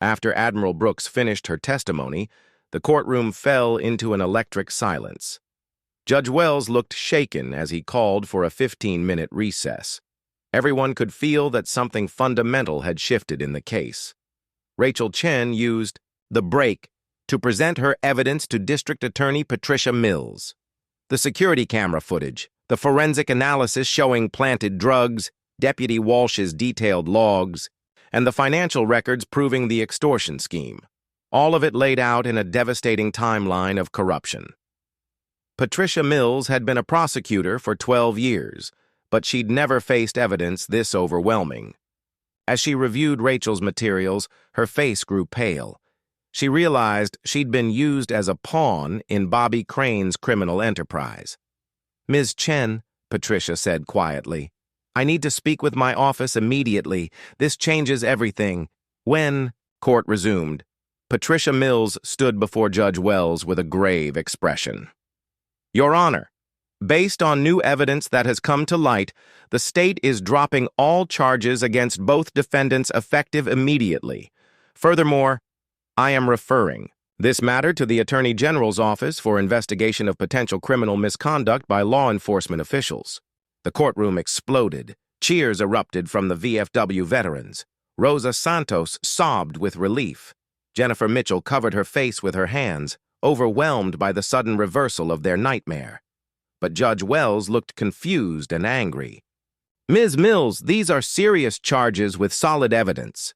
After Admiral Brooks finished her testimony, the courtroom fell into an electric silence. Judge Wells looked shaken as he called for a 15-minute recess. Everyone could feel that something fundamental had shifted in the case. Rachel Chen used the break to present her evidence to District Attorney Patricia Mills. The security camera footage, the forensic analysis showing planted drugs, Deputy Walsh's detailed logs, and the financial records proving the extortion scheme. All of it laid out in a devastating timeline of corruption. Patricia Mills had been a prosecutor for 12 years, but she'd never faced evidence this overwhelming. As she reviewed Rachel's materials, her face grew pale. She realized she'd been used as a pawn in Bobby Crane's criminal enterprise. "Ms. Chen," Patricia said quietly, "I need to speak with my office immediately. This changes everything." "When," court resumed. Patricia Mills stood before Judge Wells with a grave expression. "Your Honor, based on new evidence that has come to light, the state is dropping all charges against both defendants effective immediately. Furthermore, I am referring this matter to the Attorney General's office for investigation of potential criminal misconduct by law enforcement officials." The courtroom exploded. Cheers erupted from the VFW veterans. Rosa Santos sobbed with relief. Jennifer Mitchell covered her face with her hands, overwhelmed by the sudden reversal of their nightmare. But Judge Wells looked confused and angry. "Ms. Mills, these are serious charges with solid evidence.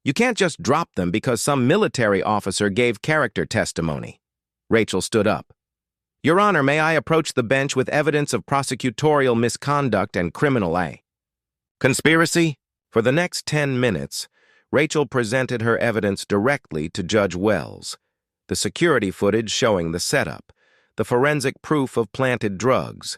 You can't just drop them because some military officer gave character testimony." Rachel stood up. "Your Honor, may I approach the bench with evidence of prosecutorial misconduct and criminal conspiracy?" For the next 10 minutes, Rachel presented her evidence directly to Judge Wells. The security footage showing the setup, the forensic proof of planted drugs,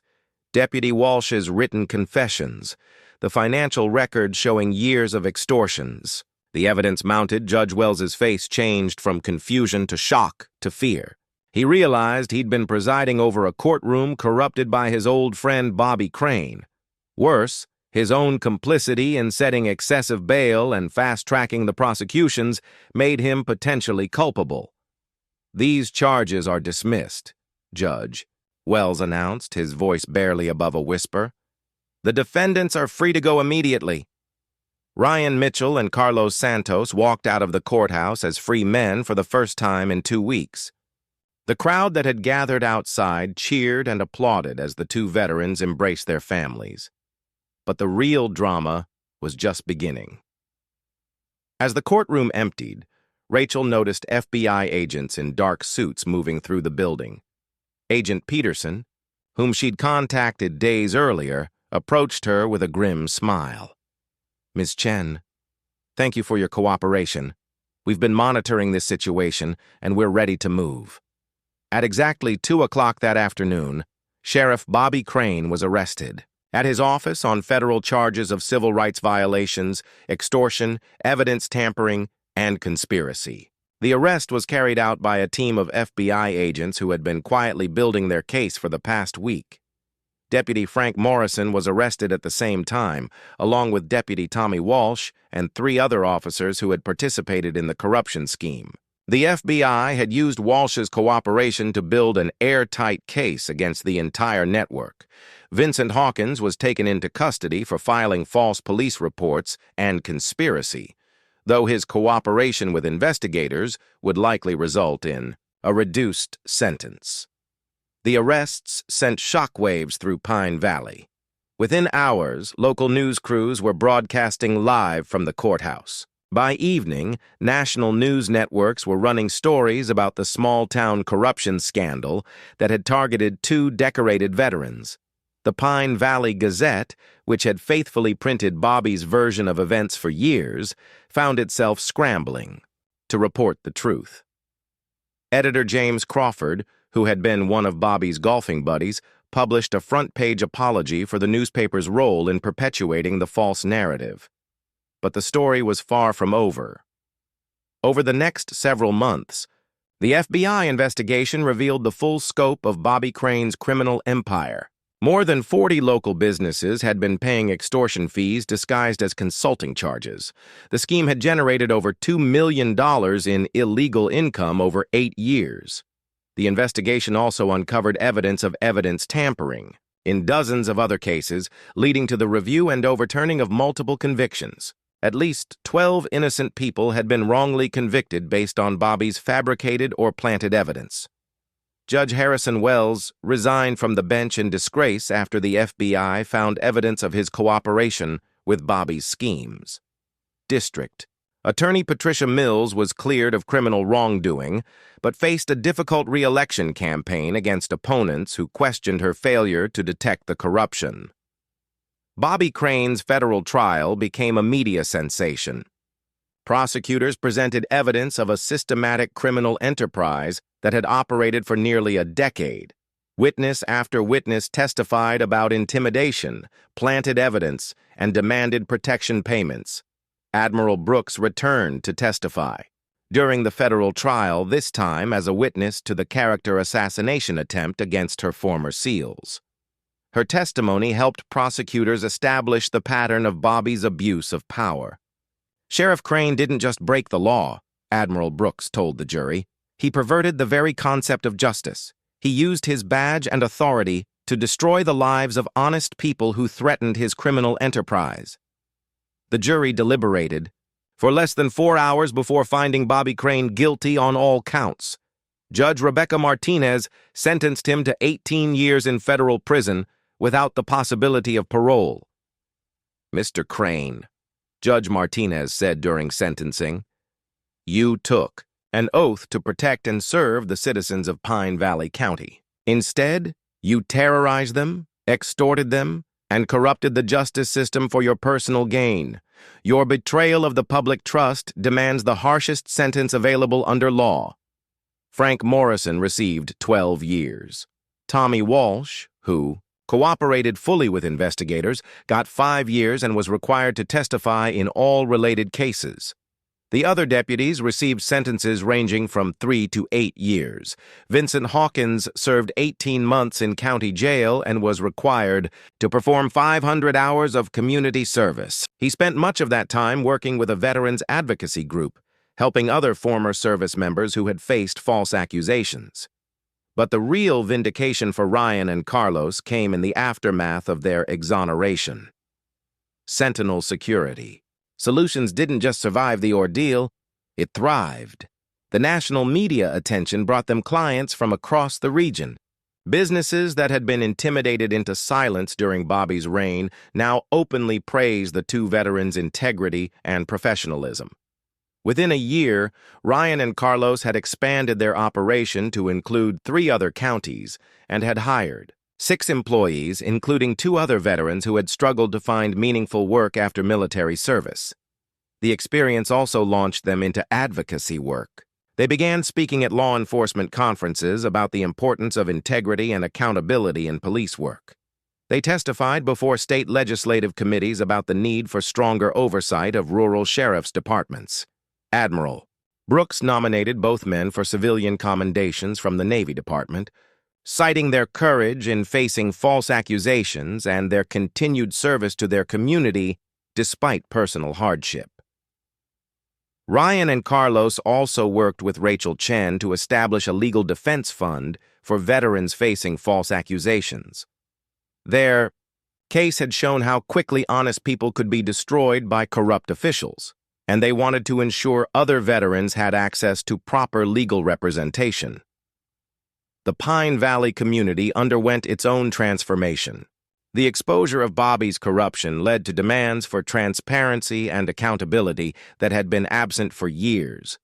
Deputy Walsh's written confessions, the financial records showing years of extortions. The evidence mounted, Judge Wells's face changed from confusion to shock to fear. He realized he'd been presiding over a courtroom corrupted by his old friend Bobby Crane. Worse, his own complicity in setting excessive bail and fast-tracking the prosecutions made him potentially culpable. "These charges are dismissed, Judge," Wells announced, his voice barely above a whisper. "The defendants are free to go immediately." Ryan Mitchell and Carlos Santos walked out of the courthouse as free men for the first time in 2 weeks. The crowd that had gathered outside cheered and applauded as the two veterans embraced their families. But the real drama was just beginning. As the courtroom emptied, Rachel noticed FBI agents in dark suits moving through the building. Agent Peterson, whom she'd contacted days earlier, approached her with a grim smile. "Ms. Chen, thank you for your cooperation. We've been monitoring this situation, and we're ready to move." At exactly 2 o'clock that afternoon, Sheriff Bobby Crane was arrested at his office on federal charges of civil rights violations, extortion, evidence tampering, and conspiracy. The arrest was carried out by a team of FBI agents who had been quietly building their case for the past week. Deputy Frank Morrison was arrested at the same time, along with Deputy Tommy Walsh and 3 other officers who had participated in the corruption scheme. The FBI had used Walsh's cooperation to build an airtight case against the entire network. Vincent Hawkins was taken into custody for filing false police reports and conspiracy, though his cooperation with investigators would likely result in a reduced sentence. The arrests sent shockwaves through Pine Valley. Within hours, local news crews were broadcasting live from the courthouse. By evening, national news networks were running stories about the small-town corruption scandal that had targeted 2 decorated veterans. The Pine Valley Gazette, which had faithfully printed Bobby's version of events for years, found itself scrambling to report the truth. Editor James Crawford, who had been one of Bobby's golfing buddies, published a front-page apology for the newspaper's role in perpetuating the false narrative. But the story was far from over. Over the next several months, the FBI investigation revealed the full scope of Bobby Crane's criminal empire. More than 40 local businesses had been paying extortion fees disguised as consulting charges. The scheme had generated over $2 million in illegal income over 8 years. The investigation also uncovered evidence of evidence tampering in dozens of other cases, leading to the review and overturning of multiple convictions. At least 12 innocent people had been wrongly convicted based on Bobby's fabricated or planted evidence. Judge Harrison Wells resigned from the bench in disgrace after the FBI found evidence of his cooperation with Bobby's schemes. District Attorney Patricia Mills was cleared of criminal wrongdoing, but faced a difficult re-election campaign against opponents who questioned her failure to detect the corruption. Bobby Crane's federal trial became a media sensation. Prosecutors presented evidence of a systematic criminal enterprise that had operated for nearly a decade. Witness after witness testified about intimidation, planted evidence, and demanded protection payments. Admiral Brooks returned to testify. During the federal trial, this time as a witness to the character assassination attempt against her former SEALs. Her testimony helped prosecutors establish the pattern of Bobby's abuse of power. Sheriff Crane didn't just break the law, Admiral Brooks told the jury. He perverted the very concept of justice. He used his badge and authority to destroy the lives of honest people who threatened his criminal enterprise. The jury deliberated for less than 4 hours before finding Bobby Crane guilty on all counts. Judge Rebecca Martinez sentenced him to 18 years in federal prison without the possibility of parole. "Mr. Crane," Judge Martinez said during sentencing, "you took an oath to protect and serve the citizens of Pine Valley County. Instead, you terrorized them, extorted them, and corrupted the justice system for your personal gain. Your betrayal of the public trust demands the harshest sentence available under law." Frank Morrison received 12 years. Tommy Walsh, who cooperated fully with investigators, got 5 years and was required to testify in all related cases. The other deputies received sentences ranging from 3 to 8 years. Vincent Hawkins served 18 months in county jail and was required to perform 500 hours of community service. He spent much of that time working with a veterans advocacy group, helping other former service members who had faced false accusations. But the real vindication for Ryan and Carlos came in the aftermath of their exoneration. Sentinel Security. Solutions didn't just survive the ordeal, it thrived. The national media attention brought them clients from across the region. Businesses that had been intimidated into silence during Bobby's reign now openly praised the two veterans' integrity and professionalism. Within a year, Ryan and Carlos had expanded their operation to include 3 other counties and had hired 6 employees, including 2 other veterans who had struggled to find meaningful work after military service. The experience also launched them into advocacy work. They began speaking at law enforcement conferences about the importance of integrity and accountability in police work. They testified before state legislative committees about the need for stronger oversight of rural sheriff's departments. Admiral Brooks nominated both men for civilian commendations from the Navy Department, citing their courage in facing false accusations and their continued service to their community despite personal hardship. Ryan and Carlos also worked with Rachel Chen to establish a legal defense fund for veterans facing false accusations. Their case had shown how quickly honest people could be destroyed by corrupt officials, and they wanted to ensure other veterans had access to proper legal representation. The Pine Valley community underwent its own transformation. The exposure of Bobby's corruption led to demands for transparency and accountability that had been absent for years.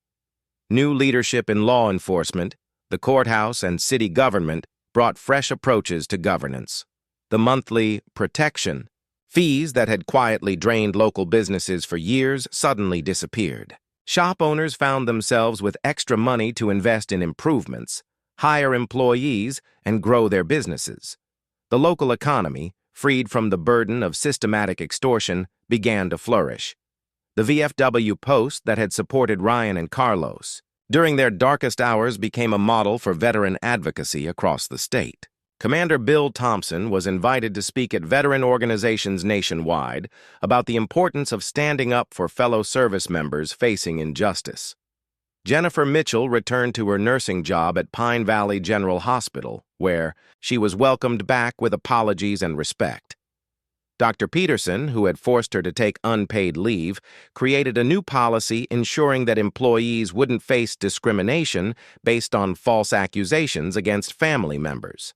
New leadership in law enforcement, the courthouse, and city government brought fresh approaches to governance. The monthly protection fees that had quietly drained local businesses for years suddenly disappeared. Shop owners found themselves with extra money to invest in improvements, hire employees, and grow their businesses. The local economy, freed from the burden of systematic extortion, began to flourish. The VFW Post that had supported Ryan and Carlos during their darkest hours became a model for veteran advocacy across the state. Commander Bill Thompson was invited to speak at veteran organizations nationwide about the importance of standing up for fellow service members facing injustice. Jennifer Mitchell returned to her nursing job at Pine Valley General Hospital, where she was welcomed back with apologies and respect. Dr. Peterson, who had forced her to take unpaid leave, created a new policy ensuring that employees wouldn't face discrimination based on false accusations against family members.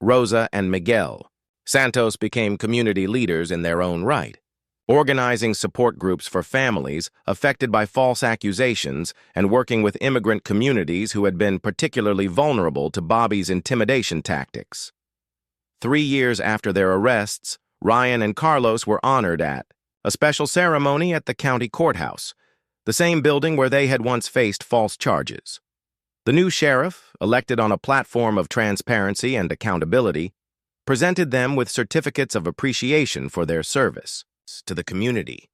Rosa and Miguel Santos became community leaders in their own right, organizing support groups for families affected by false accusations and working with immigrant communities who had been particularly vulnerable to Bobby's intimidation tactics. 3 years after their arrests, Ryan and Carlos were honored at a special ceremony at the county courthouse, the same building where they had once faced false charges. The new sheriff, elected on a platform of transparency and accountability, presented them with certificates of appreciation for their service to the community.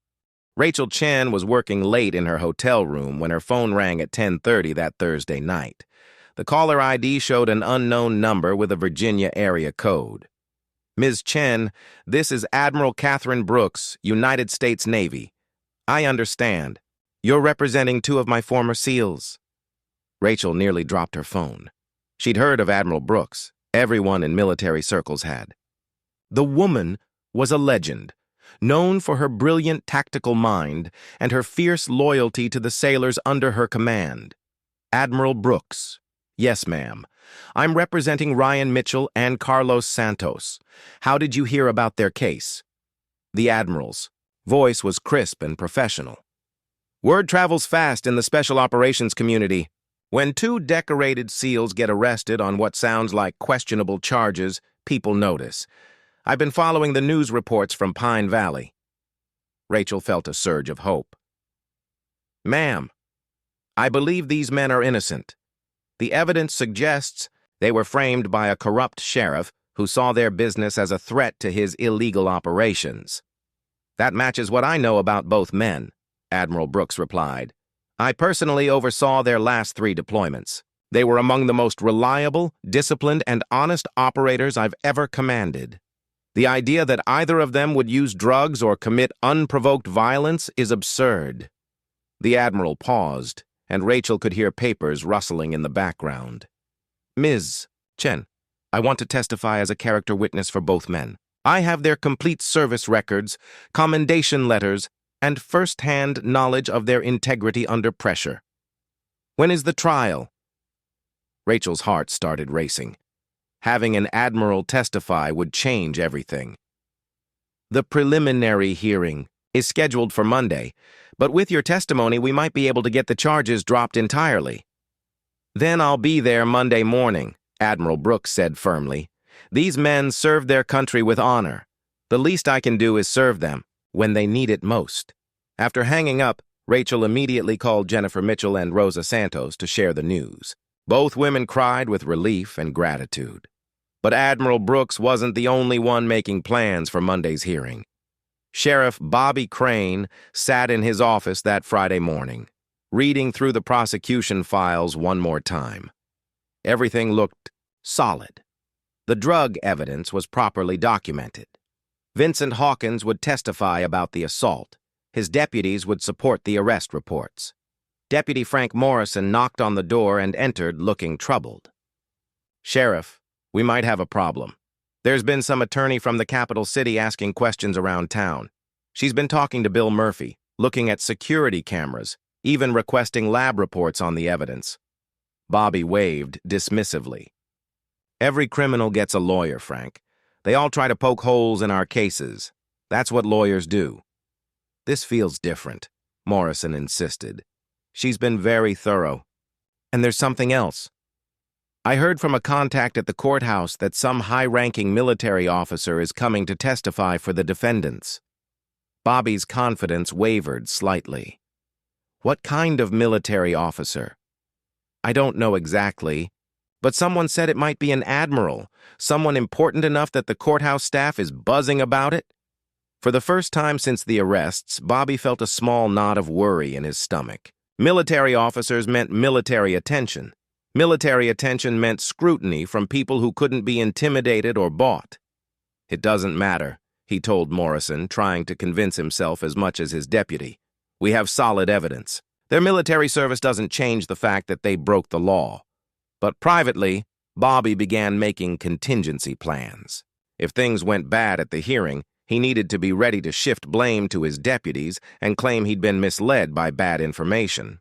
Rachel Chen was working late in her hotel room when her phone rang at 10:30 that Thursday night. The caller ID showed an unknown number with a Virginia area code. Ms. Chen, this is Admiral Catherine Brooks, United States Navy. I understand. You're representing 2 of my former SEALs. Rachel nearly dropped her phone. She'd heard of Admiral Brooks. Everyone in military circles had. The woman was a legend, known for her brilliant tactical mind and her fierce loyalty to the sailors under her command. Admiral Brooks. Yes, ma'am. I'm representing Ryan Mitchell and Carlos Santos. How did you hear about their case? The Admiral's voice was crisp and professional. Word travels fast in the special operations community. When 2 decorated SEALs get arrested on what sounds like questionable charges, people notice. I've been following the news reports from Pine Valley. Rachel felt a surge of hope. Ma'am, I believe these men are innocent. The evidence suggests they were framed by a corrupt sheriff who saw their business as a threat to his illegal operations. That matches what I know about both men, Admiral Brooks replied. I personally oversaw their last 3 deployments. They were among the most reliable, disciplined, and honest operators I've ever commanded. The idea that either of them would use drugs or commit unprovoked violence is absurd. The Admiral paused, and Rachel could hear papers rustling in the background. Ms. Chen, I want to testify as a character witness for both men. I have their complete service records, commendation letters, and first-hand knowledge of their integrity under pressure. When is the trial? Rachel's heart started racing. Having an admiral testify would change everything. The preliminary hearing is scheduled for Monday, but with your testimony we might be able to get the charges dropped entirely. Then I'll be there Monday morning, Admiral Brooks said firmly. These men served their country with honor. The least I can do is serve them when they need it most. After hanging up, Rachel immediately called Jennifer Mitchell and Rosa Santos to share the news. Both women cried with relief and gratitude. But Admiral Brooks wasn't the only one making plans for Monday's hearing. Sheriff Bobby Crane sat in his office that Friday morning, reading through the prosecution files one more time. Everything looked solid. The drug evidence was properly documented. Vincent Hawkins would testify about the assault. His deputies would support the arrest reports. Deputy Frank Morrison knocked on the door and entered looking troubled. Sheriff, we might have a problem. There's been some attorney from the capital city asking questions around town. She's been talking to Bill Murphy, looking at security cameras, even requesting lab reports on the evidence. Bobby waved dismissively. Every criminal gets a lawyer, Frank. They all try to poke holes in our cases. That's what lawyers do. This feels different, Morrison insisted. She's been very thorough. And there's something else. I heard from a contact at the courthouse that some high-ranking military officer is coming to testify for the defendants. Bobby's confidence wavered slightly. What kind of military officer? I don't know exactly, but someone said it might be an admiral, someone important enough that the courthouse staff is buzzing about it. For the first time since the arrests, Bobby felt a small knot of worry in his stomach. Military officers meant military attention. Military attention meant scrutiny from people who couldn't be intimidated or bought. "It doesn't matter," he told Morrison, trying to convince himself as much as his deputy. "We have solid evidence. Their military service doesn't change the fact that they broke the law." But privately, Bobby began making contingency plans. If things went bad at the hearing, he needed to be ready to shift blame to his deputies and claim he'd been misled by bad information.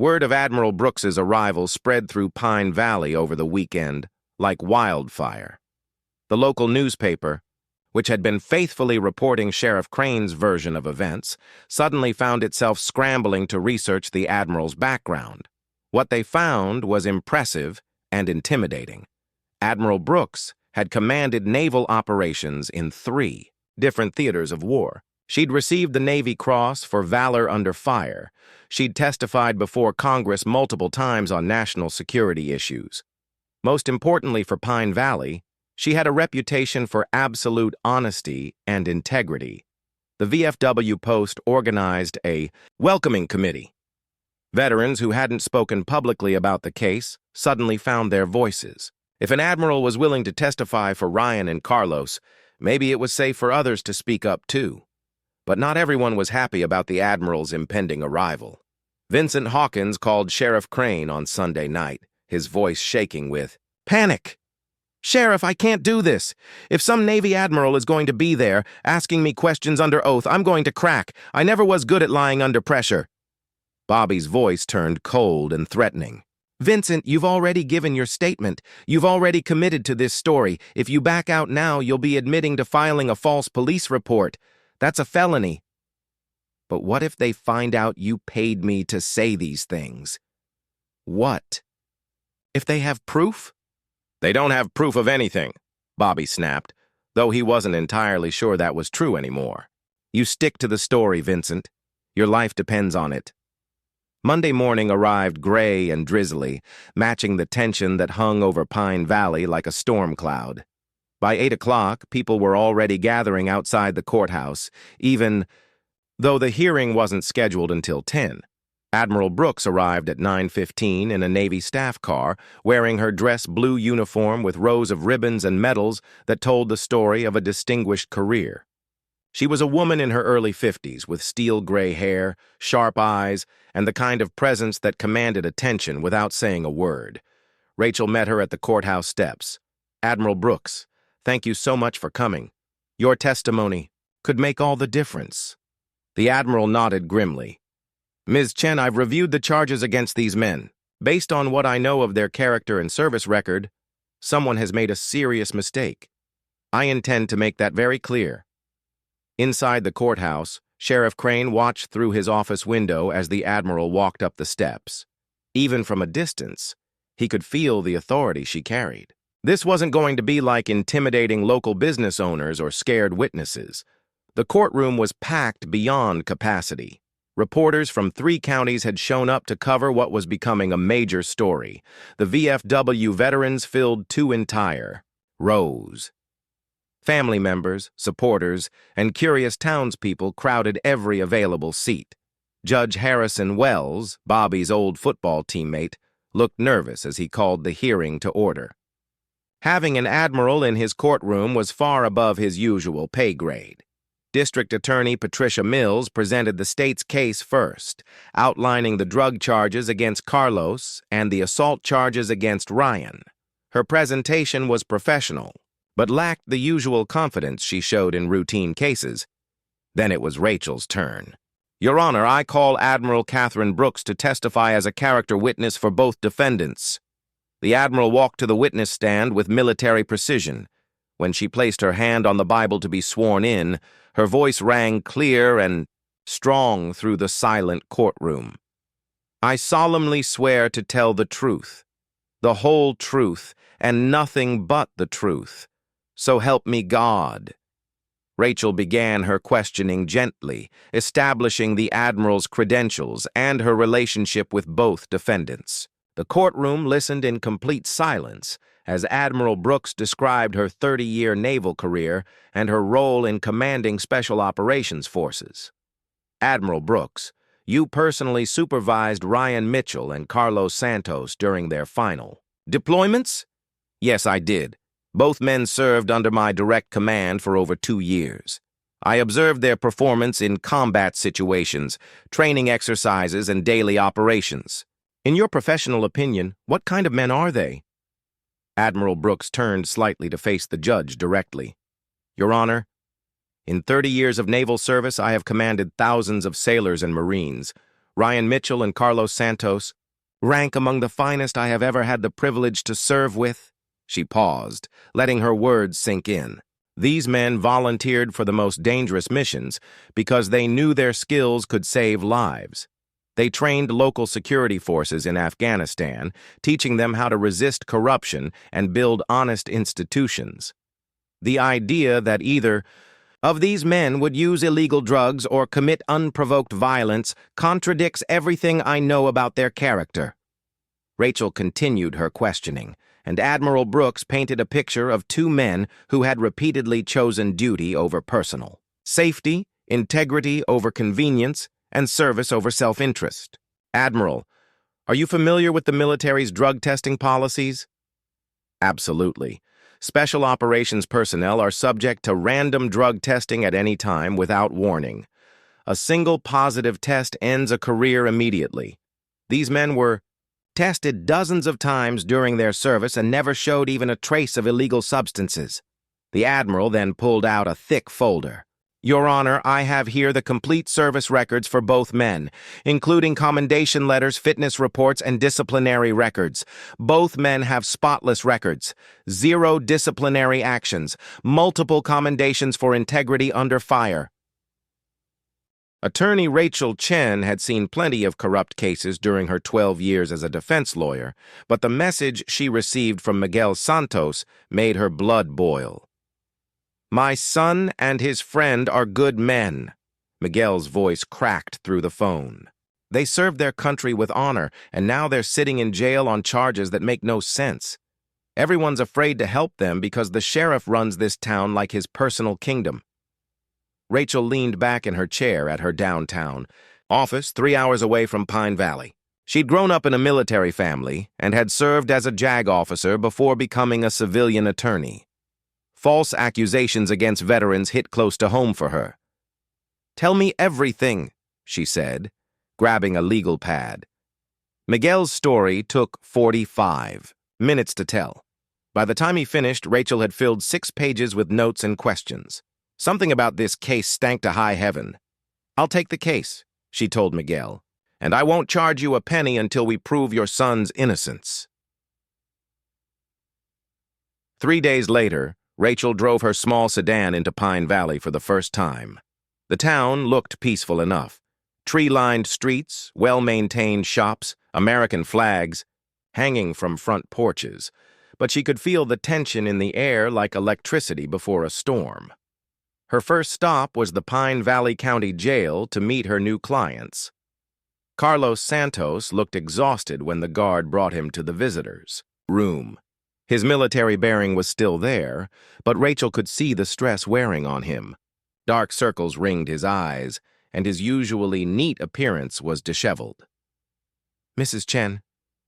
Word of Admiral Brooks's arrival spread through Pine Valley over the weekend like wildfire. The local newspaper, which had been faithfully reporting Sheriff Crane's version of events, suddenly found itself scrambling to research the Admiral's background. What they found was impressive and intimidating. Admiral Brooks had commanded naval operations in 3 different theaters of war. She'd received the Navy Cross for valor under fire. She'd testified before Congress multiple times on national security issues. Most importantly for Pine Valley, she had a reputation for absolute honesty and integrity. The VFW Post organized a welcoming committee. Veterans who hadn't spoken publicly about the case suddenly found their voices. If an admiral was willing to testify for Ryan and Carlos, maybe it was safe for others to speak up too. But not everyone was happy about the admiral's impending arrival. Vincent Hawkins called Sheriff Crane on Sunday night, his voice shaking with panic. "Sheriff, I can't do this. If some Navy admiral is going to be there, asking me questions under oath, I'm going to crack. I never was good at lying under pressure." Bobby's voice turned cold and threatening. "Vincent, you've already given your statement. You've already committed to this story. If you back out now, you'll be admitting to filing a false police report. That's a felony." "But what if they find out you paid me to say these things?" "What? If they have proof?" "They don't have proof of anything," Bobby snapped, though he wasn't entirely sure that was true anymore. "You stick to the story, Vincent. Your life depends on it." Monday morning arrived gray and drizzly, matching the tension that hung over Pine Valley like a storm cloud. By 8 o'clock, people were already gathering outside the courthouse, even though the hearing wasn't scheduled until 10. Admiral Brooks arrived at 9:15 in a Navy staff car, wearing her dress blue uniform with rows of ribbons and medals that told the story of a distinguished career. She was a woman in her early 50s with steel gray hair, sharp eyes, and the kind of presence that commanded attention without saying a word. Rachel met her at the courthouse steps. "Admiral Brooks, thank you so much for coming. Your testimony could make all the difference." The Admiral nodded grimly. "Ms. Chen, I've reviewed the charges against these men. Based on what I know of their character and service record, someone has made a serious mistake. I intend to make that very clear." Inside the courthouse, Sheriff Crane watched through his office window as the Admiral walked up the steps. Even from a distance, he could feel the authority she carried. This wasn't going to be like intimidating local business owners or scared witnesses. The courtroom was packed beyond capacity. Reporters from 3 counties had shown up to cover what was becoming a major story. The VFW veterans filled 2 entire rows. Family members, supporters, and curious townspeople crowded every available seat. Judge Harrison Wells, Bobby's old football teammate, looked nervous as he called the hearing to order. Having an admiral in his courtroom was far above his usual pay grade. District Attorney Patricia Mills presented the state's case first, outlining the drug charges against Carlos and the assault charges against Ryan. Her presentation was professional, but lacked the usual confidence she showed in routine cases. Then it was Rachel's turn. "Your Honor, I call Admiral Catherine Brooks to testify as a character witness for both defendants." The Admiral walked to the witness stand with military precision. When she placed her hand on the Bible to be sworn in, her voice rang clear and strong through the silent courtroom. "I solemnly swear to tell the truth, the whole truth, and nothing but the truth. So help me God." Rachel began her questioning gently, establishing the Admiral's credentials and her relationship with both defendants. The courtroom listened in complete silence as Admiral Brooks described her 30-year naval career and her role in commanding Special Operations Forces. "Admiral Brooks, You personally supervised Ryan Mitchell and Carlos Santos during their final deployments? Yes, I did. Both men served under my direct command for over 2 years. I observed their performance in combat situations, training exercises, and daily operations. In your professional opinion, what kind of men are they? Admiral Brooks turned slightly to face the judge directly. Your Honor, in 30 years of naval service, I have commanded thousands of sailors and Marines. Ryan Mitchell and Carlos Santos rank among the finest I have ever had the privilege to serve with. She paused, letting her words sink in. These men volunteered for the most dangerous missions because they knew their skills could save lives. They trained local security forces in Afghanistan, teaching them how to resist corruption and build honest institutions. The idea that either of these men would use illegal drugs or commit unprovoked violence contradicts everything I know about their character. Rachel continued her questioning, and Admiral Brooks painted a picture of 2 men who had repeatedly chosen duty over personal safety, integrity over convenience, and service over self-interest. Admiral, are you familiar with the military's drug testing policies? Absolutely. Special operations personnel are subject to random drug testing at any time without warning. A single positive test ends a career immediately. These men were tested dozens of times during their service and never showed even a trace of illegal substances. The Admiral then pulled out a thick folder. Your Honor, I have here the complete service records for both men, including commendation letters, fitness reports, and disciplinary records. Both men have spotless records, 0 disciplinary actions, multiple commendations for integrity under fire. Attorney Rachel Chen had seen plenty of corrupt cases during her 12 years as a defense lawyer, but the message she received from Miguel Santos made her blood boil. My son and his friend are good men. Miguel's voice cracked through the phone. They served their country with honor, and now they're sitting in jail on charges that make no sense. Everyone's afraid to help them because the sheriff runs this town like his personal kingdom. Rachel leaned back in her chair at her downtown office 3 hours away from Pine Valley. She'd grown up in a military family and had served as a JAG officer before becoming a civilian attorney. False accusations against veterans hit close to home for her. Tell me everything, she said, grabbing a legal pad. Miguel's story took 45 minutes to tell. By the time he finished, Rachel had filled 6 pages with notes and questions. Something about this case stank to high heaven. I'll take the case, she told Miguel, and I won't charge you a penny until we prove your son's innocence. 3 days later, Rachel drove her small sedan into Pine Valley for the first time. The town looked peaceful enough. Tree-lined streets, well-maintained shops, American flags, hanging from front porches, but she could feel the tension in the air like electricity before a storm. Her first stop was the Pine Valley County Jail to meet her new clients. Carlos Santos looked exhausted when the guard brought him to the visitors' room. His military bearing was still there, but Rachel could see the stress wearing on him. Dark circles ringed his eyes, and his usually neat appearance was disheveled. Mrs. Chen,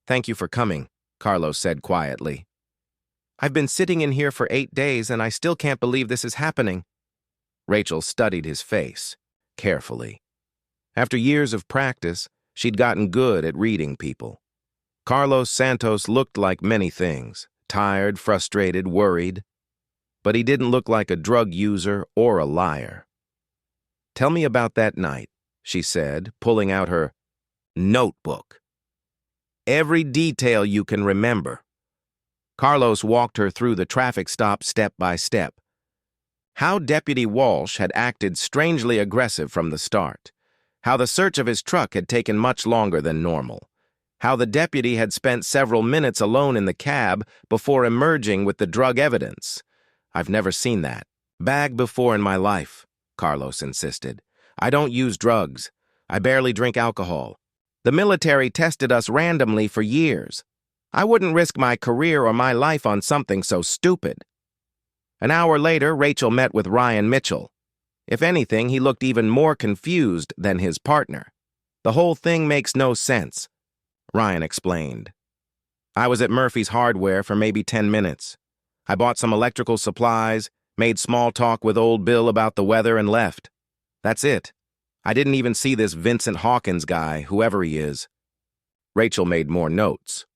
thank you for coming, Carlos said quietly. I've been sitting in here for 8 days, and I still can't believe this is happening. Rachel studied his face, carefully. After years of practice, she'd gotten good at reading people. Carlos Santos looked like many things, tired, frustrated, worried. But he didn't look like a drug user or a liar. Tell me about that night, she said, pulling out her notebook. Every detail you can remember. Carlos walked her through the traffic stop step by step. How Deputy Walsh had acted strangely aggressive from the start. How the search of his truck had taken much longer than normal. How the deputy had spent several minutes alone in the cab before emerging with the drug evidence. I've never seen that bag before in my life, Carlos insisted. I don't use drugs. I barely drink alcohol. The military tested us randomly for years. I wouldn't risk my career or my life on something so stupid. An hour later, Rachel met with Ryan Mitchell. If anything, he looked even more confused than his partner. The whole thing makes no sense, Ryan explained. I was at Murphy's Hardware for maybe 10 minutes. I bought some electrical supplies, made small talk with old Bill about the weather, and left. That's it. I didn't even see this Vincent Hawkins guy, whoever he is. Rachel made more notes.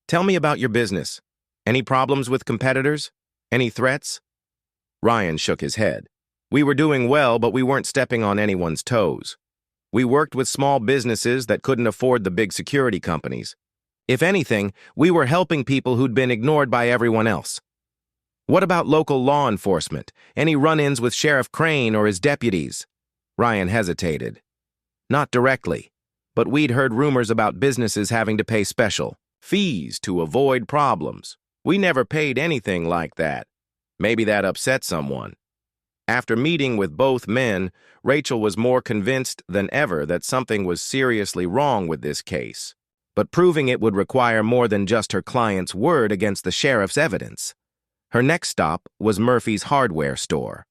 Tell me about your business. Any problems with competitors? Any threats? Ryan shook his head. We were doing well, but we weren't stepping on anyone's toes. We worked with small businesses that couldn't afford the big security companies. If anything, we were helping people who'd been ignored by everyone else. What about local law enforcement? Any run-ins with Sheriff Crane or his deputies? Ryan hesitated. Not directly, but we'd heard rumors about businesses having to pay special fees to avoid problems. We never paid anything like that. Maybe that upset someone. After meeting with both men, Rachel was more convinced than ever that something was seriously wrong with this case. But proving it would require more than just her client's word against the sheriff's evidence. Her next stop was Murphy's Hardware store.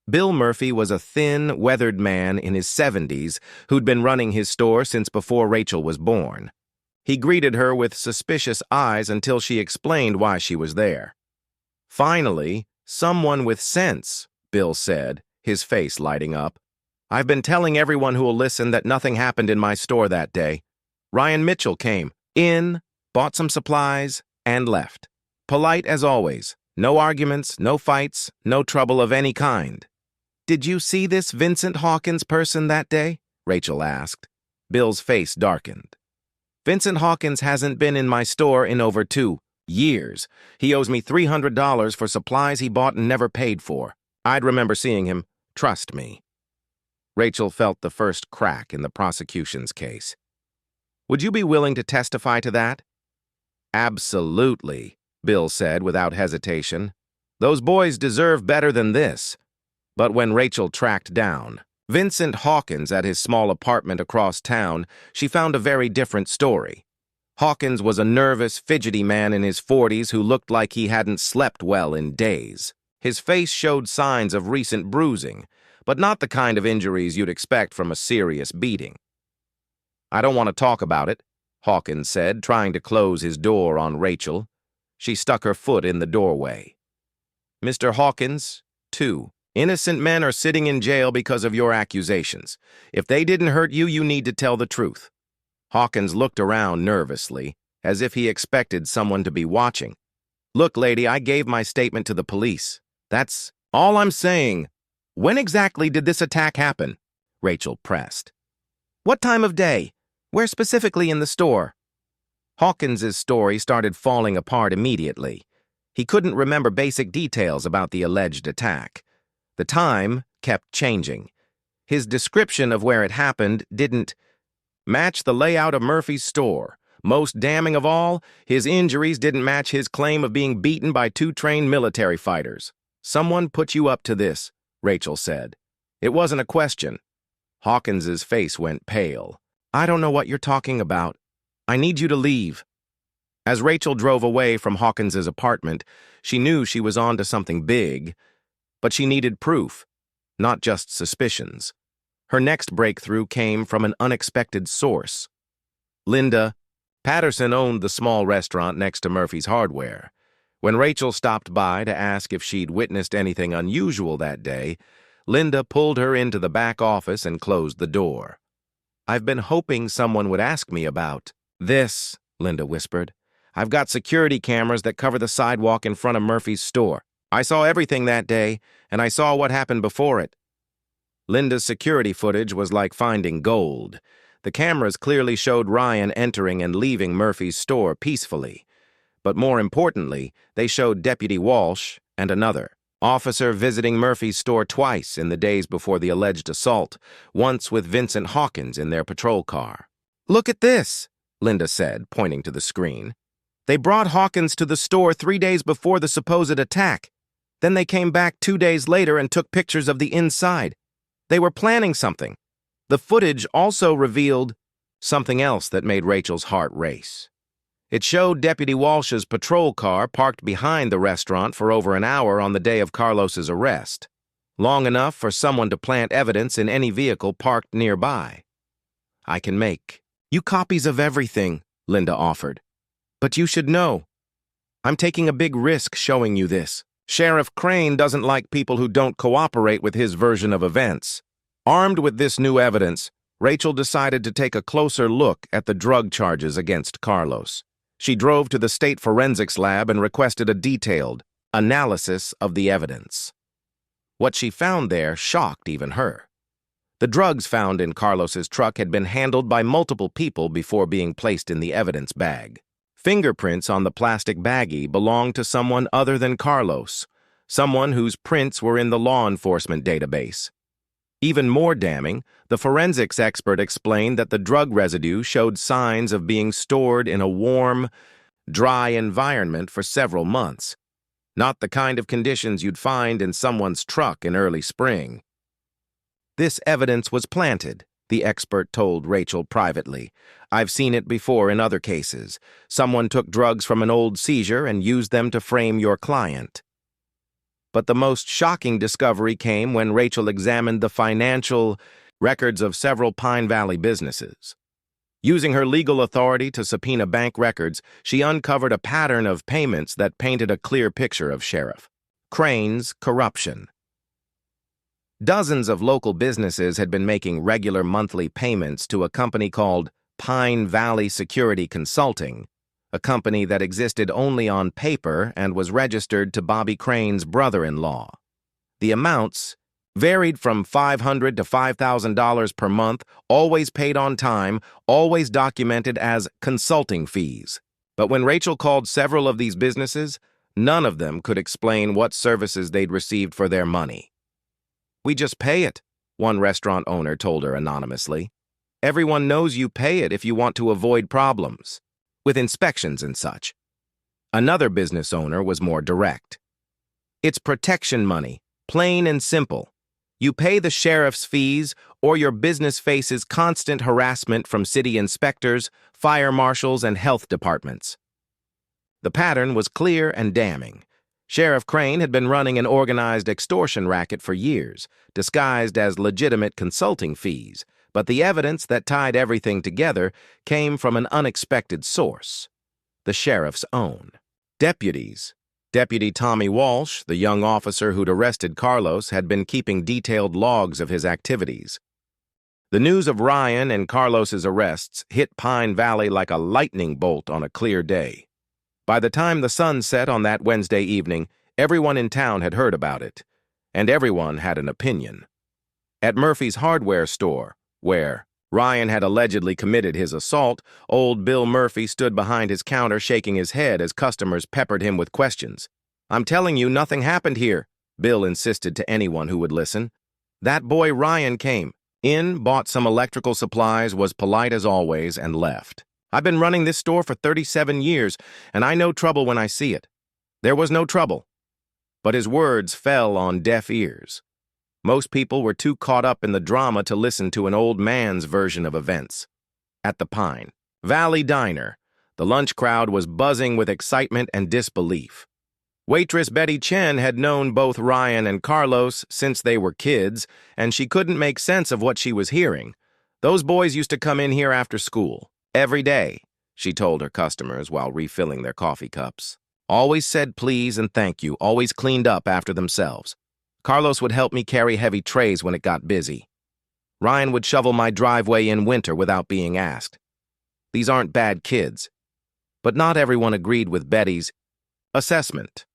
Bill Murphy was a thin, weathered man in his 70s who'd been running his store since before Rachel was born. He greeted her with suspicious eyes until she explained why she was there. Finally, someone with sense, Bill said, his face lighting up. I've been telling everyone who'll listen that nothing happened in my store that day. Ryan Mitchell came in, bought some supplies, and left. Polite as always. No arguments, no fights, no trouble of any kind. Did you see this Vincent Hawkins person that day? Rachel asked. Bill's face darkened. Vincent Hawkins hasn't been in my store in over 2 years. He owes me $300 for supplies he bought and never paid for. I'd remember seeing him. Trust me. Rachel felt the first crack in the prosecution's case. Would you be willing to testify to that? Absolutely, Bill said without hesitation. Those boys deserve better than this. But when Rachel tracked down Vincent Hawkins at his small apartment across town, she found a very different story. Hawkins was a nervous, fidgety man in his 40s who looked like he hadn't slept well in days. His face showed signs of recent bruising, but not the kind of injuries you'd expect from a serious beating. I don't want to talk about it, Hawkins said, trying to close his door on Rachel. She stuck her foot in the doorway. Mr. Hawkins, 2. Innocent men are sitting in jail because of your accusations. If they didn't hurt you, you need to tell the truth. Hawkins looked around nervously, as if he expected someone to be watching. Look, lady, I gave my statement to the police. That's all I'm saying. When exactly did this attack happen? Rachel pressed. What time of day? Where specifically in the store? Hawkins's story started falling apart immediately. He couldn't remember basic details about the alleged attack. The time kept changing. His description of where it happened didn't match the layout of Murphy's store. Most damning of all, his injuries didn't match his claim of being beaten by 2 trained military fighters. Someone put you up to this, Rachel said. It wasn't a question. Hawkins's face went pale. I don't know what you're talking about. I need you to leave. As Rachel drove away from Hawkins's apartment, she knew she was on to something big, but she needed proof, not just suspicions. Her next breakthrough came from an unexpected source. Linda Patterson owned the small restaurant next to Murphy's Hardware. When Rachel stopped by to ask if she'd witnessed anything unusual that day, Linda pulled her into the back office and closed the door. I've been hoping someone would ask me about this, Linda whispered. I've got security cameras that cover the sidewalk in front of Murphy's store. I saw everything that day, and I saw what happened before it. Linda's security footage was like finding gold. The cameras clearly showed Ryan entering and leaving Murphy's store peacefully. But more importantly, they showed Deputy Walsh and another officer visiting Murphy's store twice in the days before the alleged assault, once with Vincent Hawkins in their patrol car. Look at this, Linda said, pointing to the screen. They brought Hawkins to the store 3 days before the supposed attack. Then they came back 2 days later and took pictures of the inside. They were planning something. The footage also revealed something else that made Rachel's heart race. It showed Deputy Walsh's patrol car parked behind the restaurant for over an hour on the day of Carlos's arrest, long enough for someone to plant evidence in any vehicle parked nearby. I can make you copies of everything, Linda offered. But you should know. I'm taking a big risk showing you this. Sheriff Crane doesn't like people who don't cooperate with his version of events. Armed with this new evidence, Rachel decided to take a closer look at the drug charges against Carlos. She drove to the state forensics lab and requested a detailed analysis of the evidence. What she found there shocked even her. The drugs found in Carlos's truck had been handled by multiple people before being placed in the evidence bag. Fingerprints on the plastic baggie belonged to someone other than Carlos, someone whose prints were in the law enforcement database. Even more damning, the forensics expert explained that the drug residue showed signs of being stored in a warm, dry environment for several months, not the kind of conditions you'd find in someone's truck in early spring. This evidence was planted, the expert told Rachel privately. I've seen it before in other cases. Someone took drugs from an old seizure and used them to frame your client. But the most shocking discovery came when Rachel examined the financial records of several Pine Valley businesses. Using her legal authority to subpoena bank records, she uncovered a pattern of payments that painted a clear picture of Sheriff Crane's corruption. Dozens of local businesses had been making regular monthly payments to a company called Pine Valley Security Consulting, a company that existed only on paper and was registered to Bobby Crane's brother-in-law. The amounts varied from $500 to $5,000 per month, always paid on time, always documented as consulting fees. But when Rachel called several of these businesses, none of them could explain what services they'd received for their money. We just pay it, one restaurant owner told her anonymously. Everyone knows you pay it if you want to avoid problems, with inspections and such. Another business owner was more direct. It's protection money, plain and simple. You pay the sheriff's fees, or your business faces constant harassment from city inspectors, fire marshals, and health departments. The pattern was clear and damning. Sheriff Crane had been running an organized extortion racket for years, disguised as legitimate consulting fees, but the evidence that tied everything together came from an unexpected source, the sheriff's own. Deputies. Deputy Tommy Walsh, the young officer who'd arrested Carlos, had been keeping detailed logs of his activities. The news of Ryan and Carlos's arrests hit Pine Valley like a lightning bolt on a clear day. By the time the sun set on that Wednesday evening, everyone in town had heard about it, and everyone had an opinion. At Murphy's hardware store, where Ryan had allegedly committed his assault, old Bill Murphy stood behind his counter shaking his head as customers peppered him with questions. I'm telling you, nothing happened here, Bill insisted to anyone who would listen. That boy Ryan came in, bought some electrical supplies, was polite as always, and left. I've been running this store for 37 years, and I know trouble when I see it. There was no trouble. But his words fell on deaf ears. Most people were too caught up in the drama to listen to an old man's version of events. At the Pine Valley Diner, the lunch crowd was buzzing with excitement and disbelief. Waitress Betty Chen had known both Ryan and Carlos since they were kids, and she couldn't make sense of what she was hearing. Those boys used to come in here after school. Every day, she told her customers while refilling their coffee cups. Always said please and thank you, always cleaned up after themselves. Carlos would help me carry heavy trays when it got busy. Ryan would shovel my driveway in winter without being asked. These aren't bad kids. But not everyone agreed with Betty's assessment.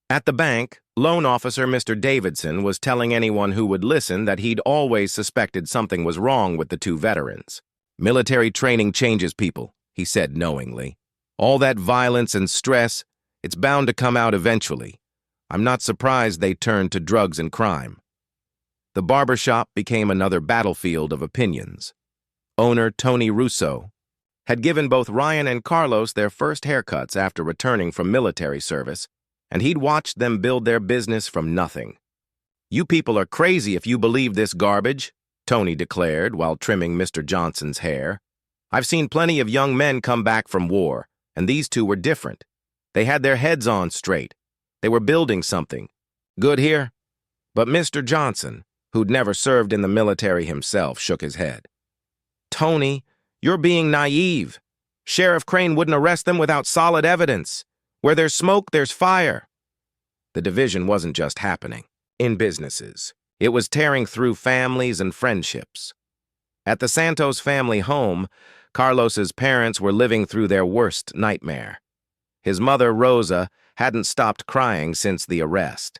At the bank, loan officer Mr. Davidson was telling anyone who would listen that he'd always suspected something was wrong with the two veterans. Military training changes people, he said knowingly. All that violence and stress, it's bound to come out eventually. I'm not surprised they turned to drugs and crime. The barbershop became another battlefield of opinions. Owner Tony Russo had given both Ryan and Carlos their first haircuts after returning from military service, and he'd watched them build their business from nothing. You people are crazy if you believe this garbage, Tony declared while trimming Mr. Johnson's hair. I've seen plenty of young men come back from war, and these two were different. They had their heads on straight. They were building something. Good here? But Mr. Johnson, who'd never served in the military himself, shook his head. Tony, you're being naive. Sheriff Crane wouldn't arrest them without solid evidence. Where there's smoke, there's fire. The division wasn't just happening in businesses. It was tearing through families and friendships. At the Santos family home, Carlos's parents were living through their worst nightmare. His mother, Rosa, hadn't stopped crying since the arrest.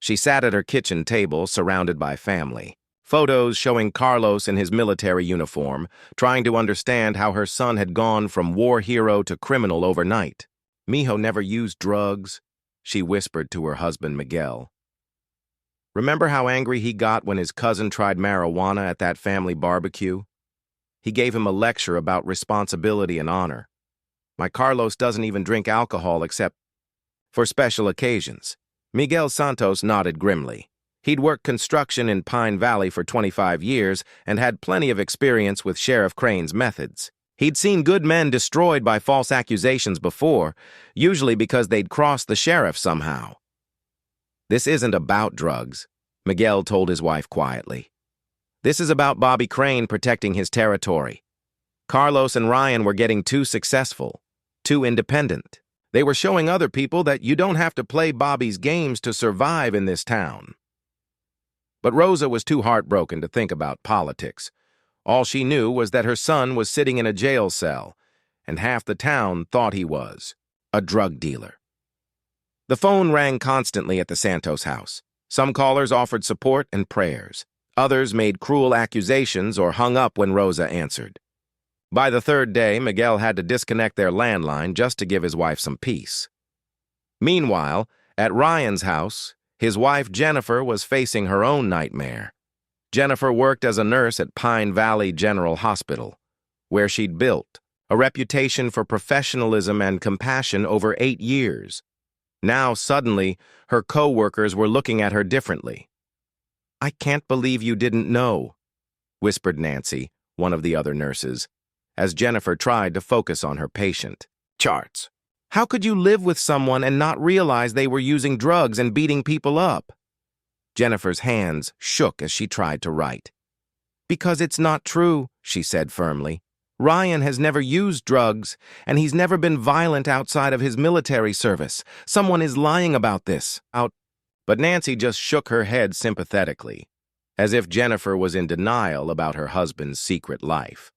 She sat at her kitchen table, surrounded by family. Photos showing Carlos in his military uniform, trying to understand how her son had gone from war hero to criminal overnight. Mijo never used drugs, she whispered to her husband, Miguel. Remember how angry he got when his cousin tried marijuana at that family barbecue? He gave him a lecture about responsibility and honor. My Carlos doesn't even drink alcohol except for special occasions. Miguel Santos nodded grimly. He'd worked construction in Pine Valley for 25 years and had plenty of experience with Sheriff Crane's methods. He'd seen good men destroyed by false accusations before, usually because they'd crossed the sheriff somehow. This isn't about drugs, Miguel told his wife quietly. This is about Bobby Crane protecting his territory. Carlos and Ryan were getting too successful, too independent. They were showing other people that you don't have to play Bobby's games to survive in this town. But Rosa was too heartbroken to think about politics. All she knew was that her son was sitting in a jail cell, and half the town thought he was a drug dealer. The phone rang constantly at the Santos house. Some callers offered support and prayers. Others made cruel accusations or hung up when Rosa answered. By the third day, Miguel had to disconnect their landline just to give his wife some peace. Meanwhile, at Ryan's house, his wife Jennifer was facing her own nightmare. Jennifer worked as a nurse at Pine Valley General Hospital, where she'd built a reputation for professionalism and compassion over 8 years. Now, suddenly, her co-workers were looking at her differently. "I can't believe you didn't know," whispered Nancy, one of the other nurses, as Jennifer tried to focus on her patient. "Charts. How could you live with someone and not realize they were using drugs and beating people up?" Jennifer's hands shook as she tried to write. "Because it's not true," she said firmly. "Ryan has never used drugs, and he's never been violent outside of his military service. Someone is lying about this. But Nancy just shook her head sympathetically, as if Jennifer was in denial about her husband's secret life.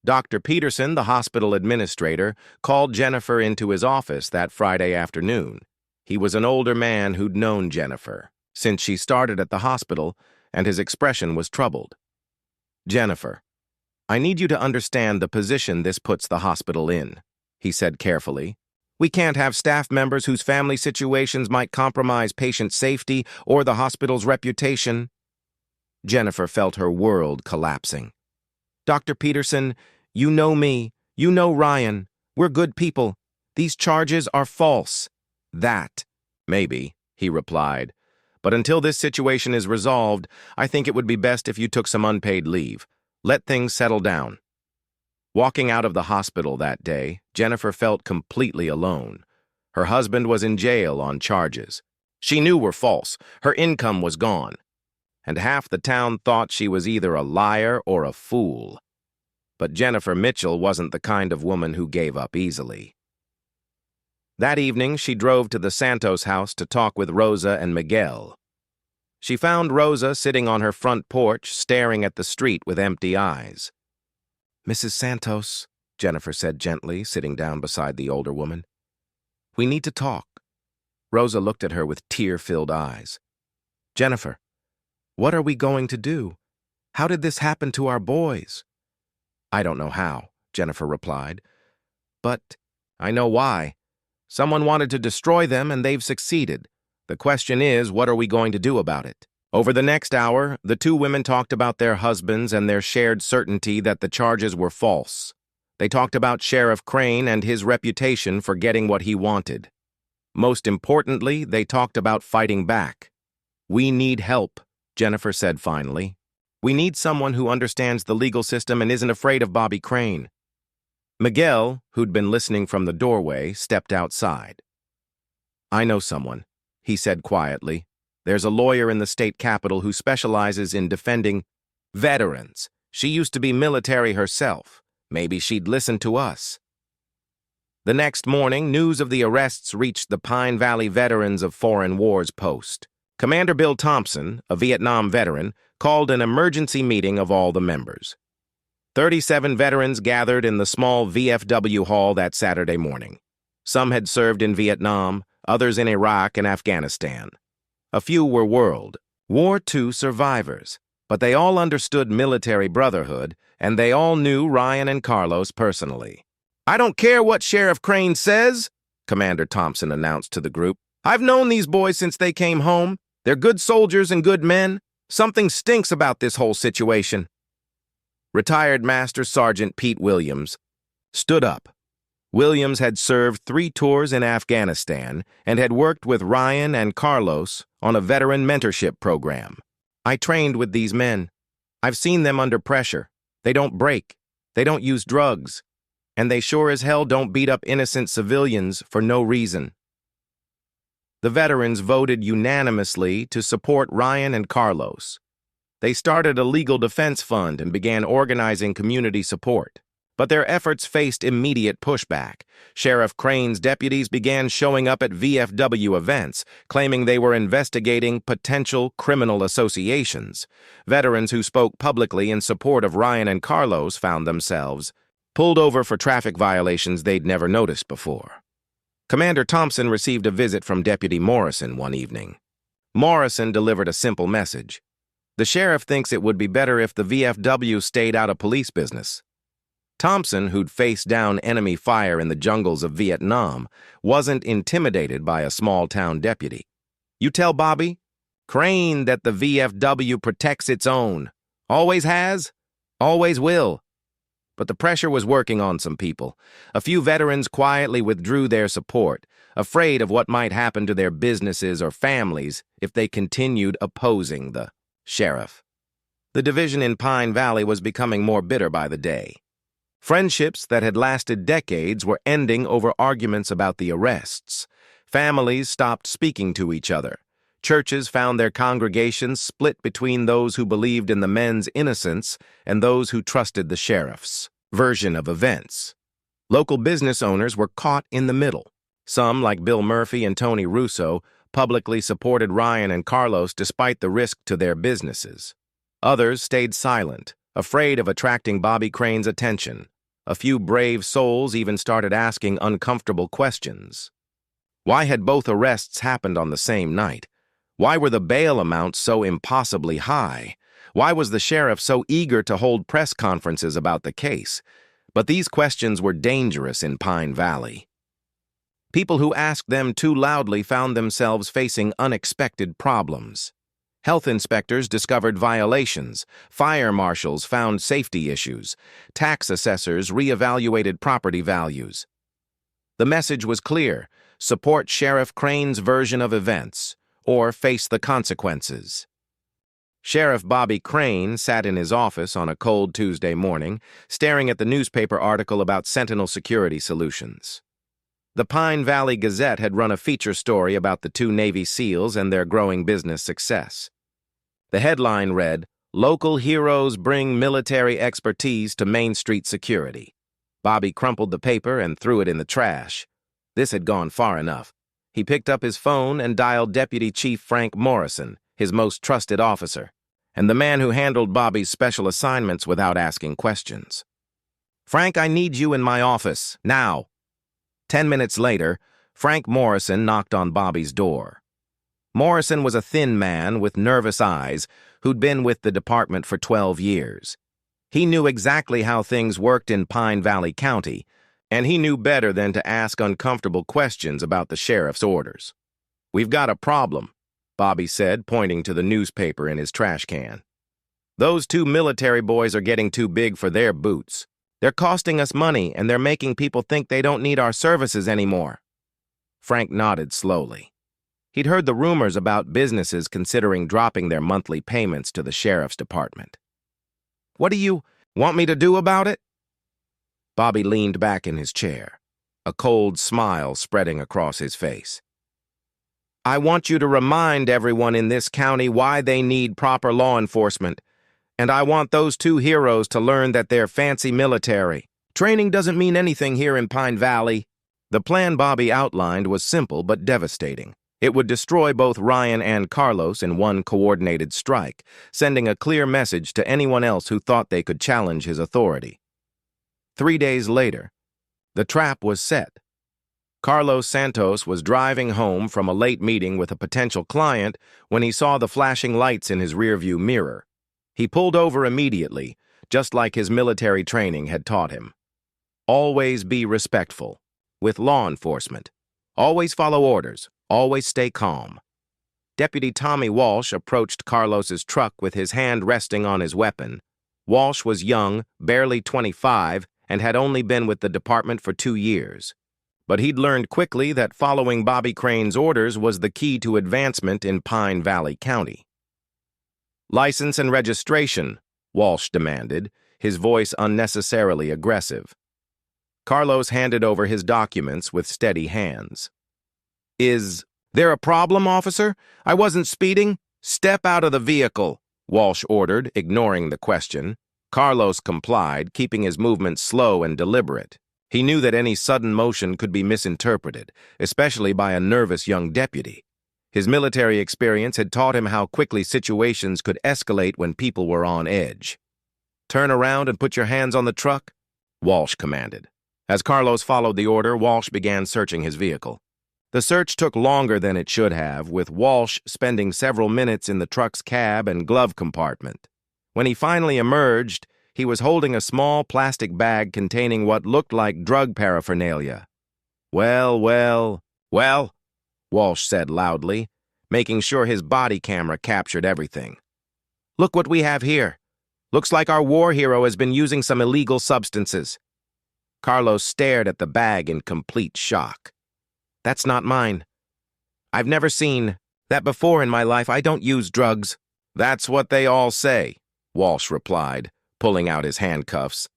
Dr. Peterson, the hospital administrator, called Jennifer into his office that Friday afternoon. He was an older man who'd known Jennifer since she started at the hospital, and his expression was troubled. "Jennifer, I need you to understand the position this puts the hospital in," he said carefully. "We can't have staff members whose family situations might compromise patient safety or the hospital's reputation." Jennifer felt her world collapsing. "Dr. Peterson, you know me, you know Ryan. We're good people. These charges are false." "That, maybe," he replied. "But until this situation is resolved, I think it would be best if you took some unpaid leave. Let things settle down." Walking out of the hospital that day, Jennifer felt completely alone. Her husband was in jail on charges she knew were false. Her income was gone. And half the town thought she was either a liar or a fool. But Jennifer Mitchell wasn't the kind of woman who gave up easily. That evening, she drove to the Santos house to talk with Rosa and Miguel. She found Rosa sitting on her front porch, staring at the street with empty eyes. "Mrs. Santos," Jennifer said gently, sitting down beside the older woman. "We need to talk." Rosa looked at her with tear-filled eyes. "Jennifer, what are we going to do? How did this happen to our boys?" "I don't know how," Jennifer replied. "But I know why. Someone wanted to destroy them, and they've succeeded. The question is, what are we going to do about it?" Over the next hour, the two women talked about their husbands and their shared certainty that the charges were false. They talked about Sheriff Crane and his reputation for getting what he wanted. Most importantly, they talked about fighting back. "We need help," Jennifer said finally. "We need someone who understands the legal system and isn't afraid of Bobby Crane." Miguel, who'd been listening from the doorway, stepped outside. "I know someone," he said quietly. "There's a lawyer in the state capitol who specializes in defending veterans. She used to be military herself. Maybe she'd listen to us. The next morning, news of the arrests reached the Pine Valley Veterans of Foreign Wars post. Commander Bill Thompson, a Vietnam veteran, called an emergency meeting of all the members. 37 veterans gathered in the small VFW hall that Saturday morning. Some had served in Vietnam, others in Iraq and Afghanistan. A few were World War II survivors, but they all understood military brotherhood, and they all knew Ryan and Carlos personally. "I don't care what Sheriff Crane says," Commander Thompson announced to the group. "I've known these boys since they came home. They're good soldiers and good men. Something stinks about this whole situation." Retired Master Sergeant Pete Williams stood up. Williams had served 3 tours in Afghanistan and had worked with Ryan and Carlos on a veteran mentorship program. "I trained with these men. I've seen them under pressure. They don't break. They don't use drugs. And they sure as hell don't beat up innocent civilians for no reason." The veterans voted unanimously to support Ryan and Carlos. They started a legal defense fund and began organizing community support. But their efforts faced immediate pushback. Sheriff Crane's deputies began showing up at VFW events, claiming they were investigating potential criminal associations. Veterans who spoke publicly in support of Ryan and Carlos found themselves pulled over for traffic violations they'd never noticed before. Commander Thompson received a visit from Deputy Morrison one evening. Morrison delivered a simple message. "The sheriff thinks it would be better if the VFW stayed out of police business." Thompson, who'd faced down enemy fire in the jungles of Vietnam, wasn't intimidated by a small-town deputy. "You tell Bobby Crane that the VFW protects its own. Always has, always will." But the pressure was working on some people. A few veterans quietly withdrew their support, afraid of what might happen to their businesses or families if they continued opposing the sheriff. The division in Pine Valley was becoming more bitter by the day. Friendships that had lasted decades were ending over arguments about the arrests. Families stopped speaking to each other. Churches found their congregations split between those who believed in the men's innocence and those who trusted the sheriff's version of events. Local business owners were caught in the middle. Some, like Bill Murphy and Tony Russo, publicly supported Ryan and Carlos despite the risk to their businesses. Others stayed silent, afraid of attracting Bobby Crane's attention. A few brave souls even started asking uncomfortable questions. Why had both arrests happened on the same night? Why were the bail amounts so impossibly high? Why was the sheriff so eager to hold press conferences about the case? But these questions were dangerous in Pine Valley. People who asked them too loudly found themselves facing unexpected problems. Health inspectors discovered violations, fire marshals found safety issues, tax assessors reevaluated property values. The message was clear: support Sheriff Crane's version of events, or face the consequences. Sheriff Bobby Crane sat in his office on a cold Tuesday morning, staring at the newspaper article about Sentinel Security Solutions. The Pine Valley Gazette had run a feature story about the 2 Navy SEALs and their growing business success. The headline read, "Local heroes bring military expertise to Main Street security." Bobby crumpled the paper and threw it in the trash. This had gone far enough. He picked up his phone and dialed Deputy Chief Frank Morrison, his most trusted officer, and the man who handled Bobby's special assignments without asking questions. "Frank, I need you in my office, now." 10 minutes later, Frank Morrison knocked on Bobby's door. Morrison was a thin man with nervous eyes who'd been with the department for 12 years. He knew exactly how things worked in Pine Valley County, and he knew better than to ask uncomfortable questions about the sheriff's orders. "We've got a problem," Bobby said, pointing to the newspaper in his trash can. "Those 2 military boys are getting too big for their boots. They're costing us money, and they're making people think they don't need our services anymore." Frank nodded slowly. He'd heard the rumors about businesses considering dropping their monthly payments to the sheriff's department. "What do you want me to do about it?" Bobby leaned back in his chair, a cold smile spreading across his face. "I want you to remind everyone in this county why they need proper law enforcement, And I want those two heroes to learn that they're fancy military. Training doesn't mean anything here in Pine Valley. The plan Bobby outlined was simple but devastating. It would destroy both Ryan and Carlos in one coordinated strike, sending a clear message to anyone else who thought they could challenge his authority. 3 days later, the trap was set. Carlos Santos was driving home from a late meeting with a potential client when he saw the flashing lights in his rearview mirror. He pulled over immediately, just like his military training had taught him. Always be respectful. With law enforcement. Always follow orders. Always stay calm. Deputy Tommy Walsh approached Carlos's truck with his hand resting on his weapon. Walsh was young, barely 25, and had only been with the department for 2 years. But he'd learned quickly that following Bobby Crane's orders was the key to advancement in Pine Valley County. License and registration, Walsh demanded, his voice unnecessarily aggressive. Carlos handed over his documents with steady hands. Is there a problem, officer? I wasn't speeding. Step out of the vehicle, Walsh ordered, ignoring the question. Carlos complied, keeping his movements slow and deliberate. He knew that any sudden motion could be misinterpreted, especially by a nervous young deputy. His military experience had taught him how quickly situations could escalate when people were on edge. Turn around and put your hands on the truck, Walsh commanded. As Carlos followed the order, Walsh began searching his vehicle. The search took longer than it should have, with Walsh spending several minutes in the truck's cab and glove compartment. When he finally emerged, he was holding a small plastic bag containing what looked like drug paraphernalia. Well, Walsh said loudly, making sure his body camera captured everything. Look what we have here. Looks like our war hero has been using some illegal substances. Carlos stared at the bag in complete shock. That's not mine. I've never seen that before in my life. I don't use drugs. That's what they all say, Walsh replied, pulling out his handcuffs.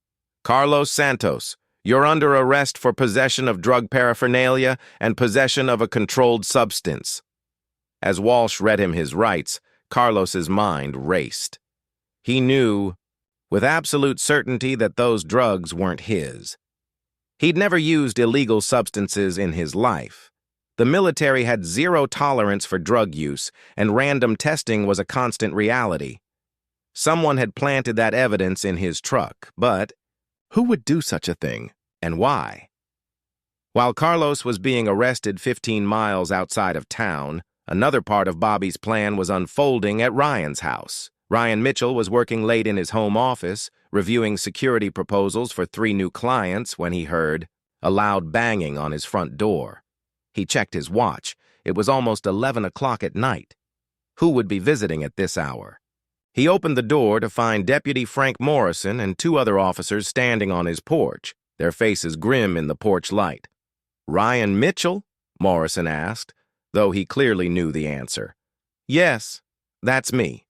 Carlos Santos, you're under arrest for possession of drug paraphernalia and possession of a controlled substance. As Walsh read him his rights, Carlos's mind raced. He knew, with absolute certainty, that those drugs weren't his. He'd never used illegal substances in his life. The military had zero tolerance for drug use, and random testing was a constant reality. Someone had planted that evidence in his truck, but who would do such a thing, and why? While Carlos was being arrested 15 miles outside of town, another part of Bobby's plan was unfolding at Ryan's house. Ryan Mitchell was working late in his home office, reviewing security proposals for 3 new clients when he heard a loud banging on his front door. He checked his watch. It was almost 11 o'clock at night. Who would be visiting at this hour? He opened the door to find Deputy Frank Morrison and 2 other officers standing on his porch, their faces grim in the porch light. Ryan Mitchell? Morrison asked, though he clearly knew the answer. Yes, that's me.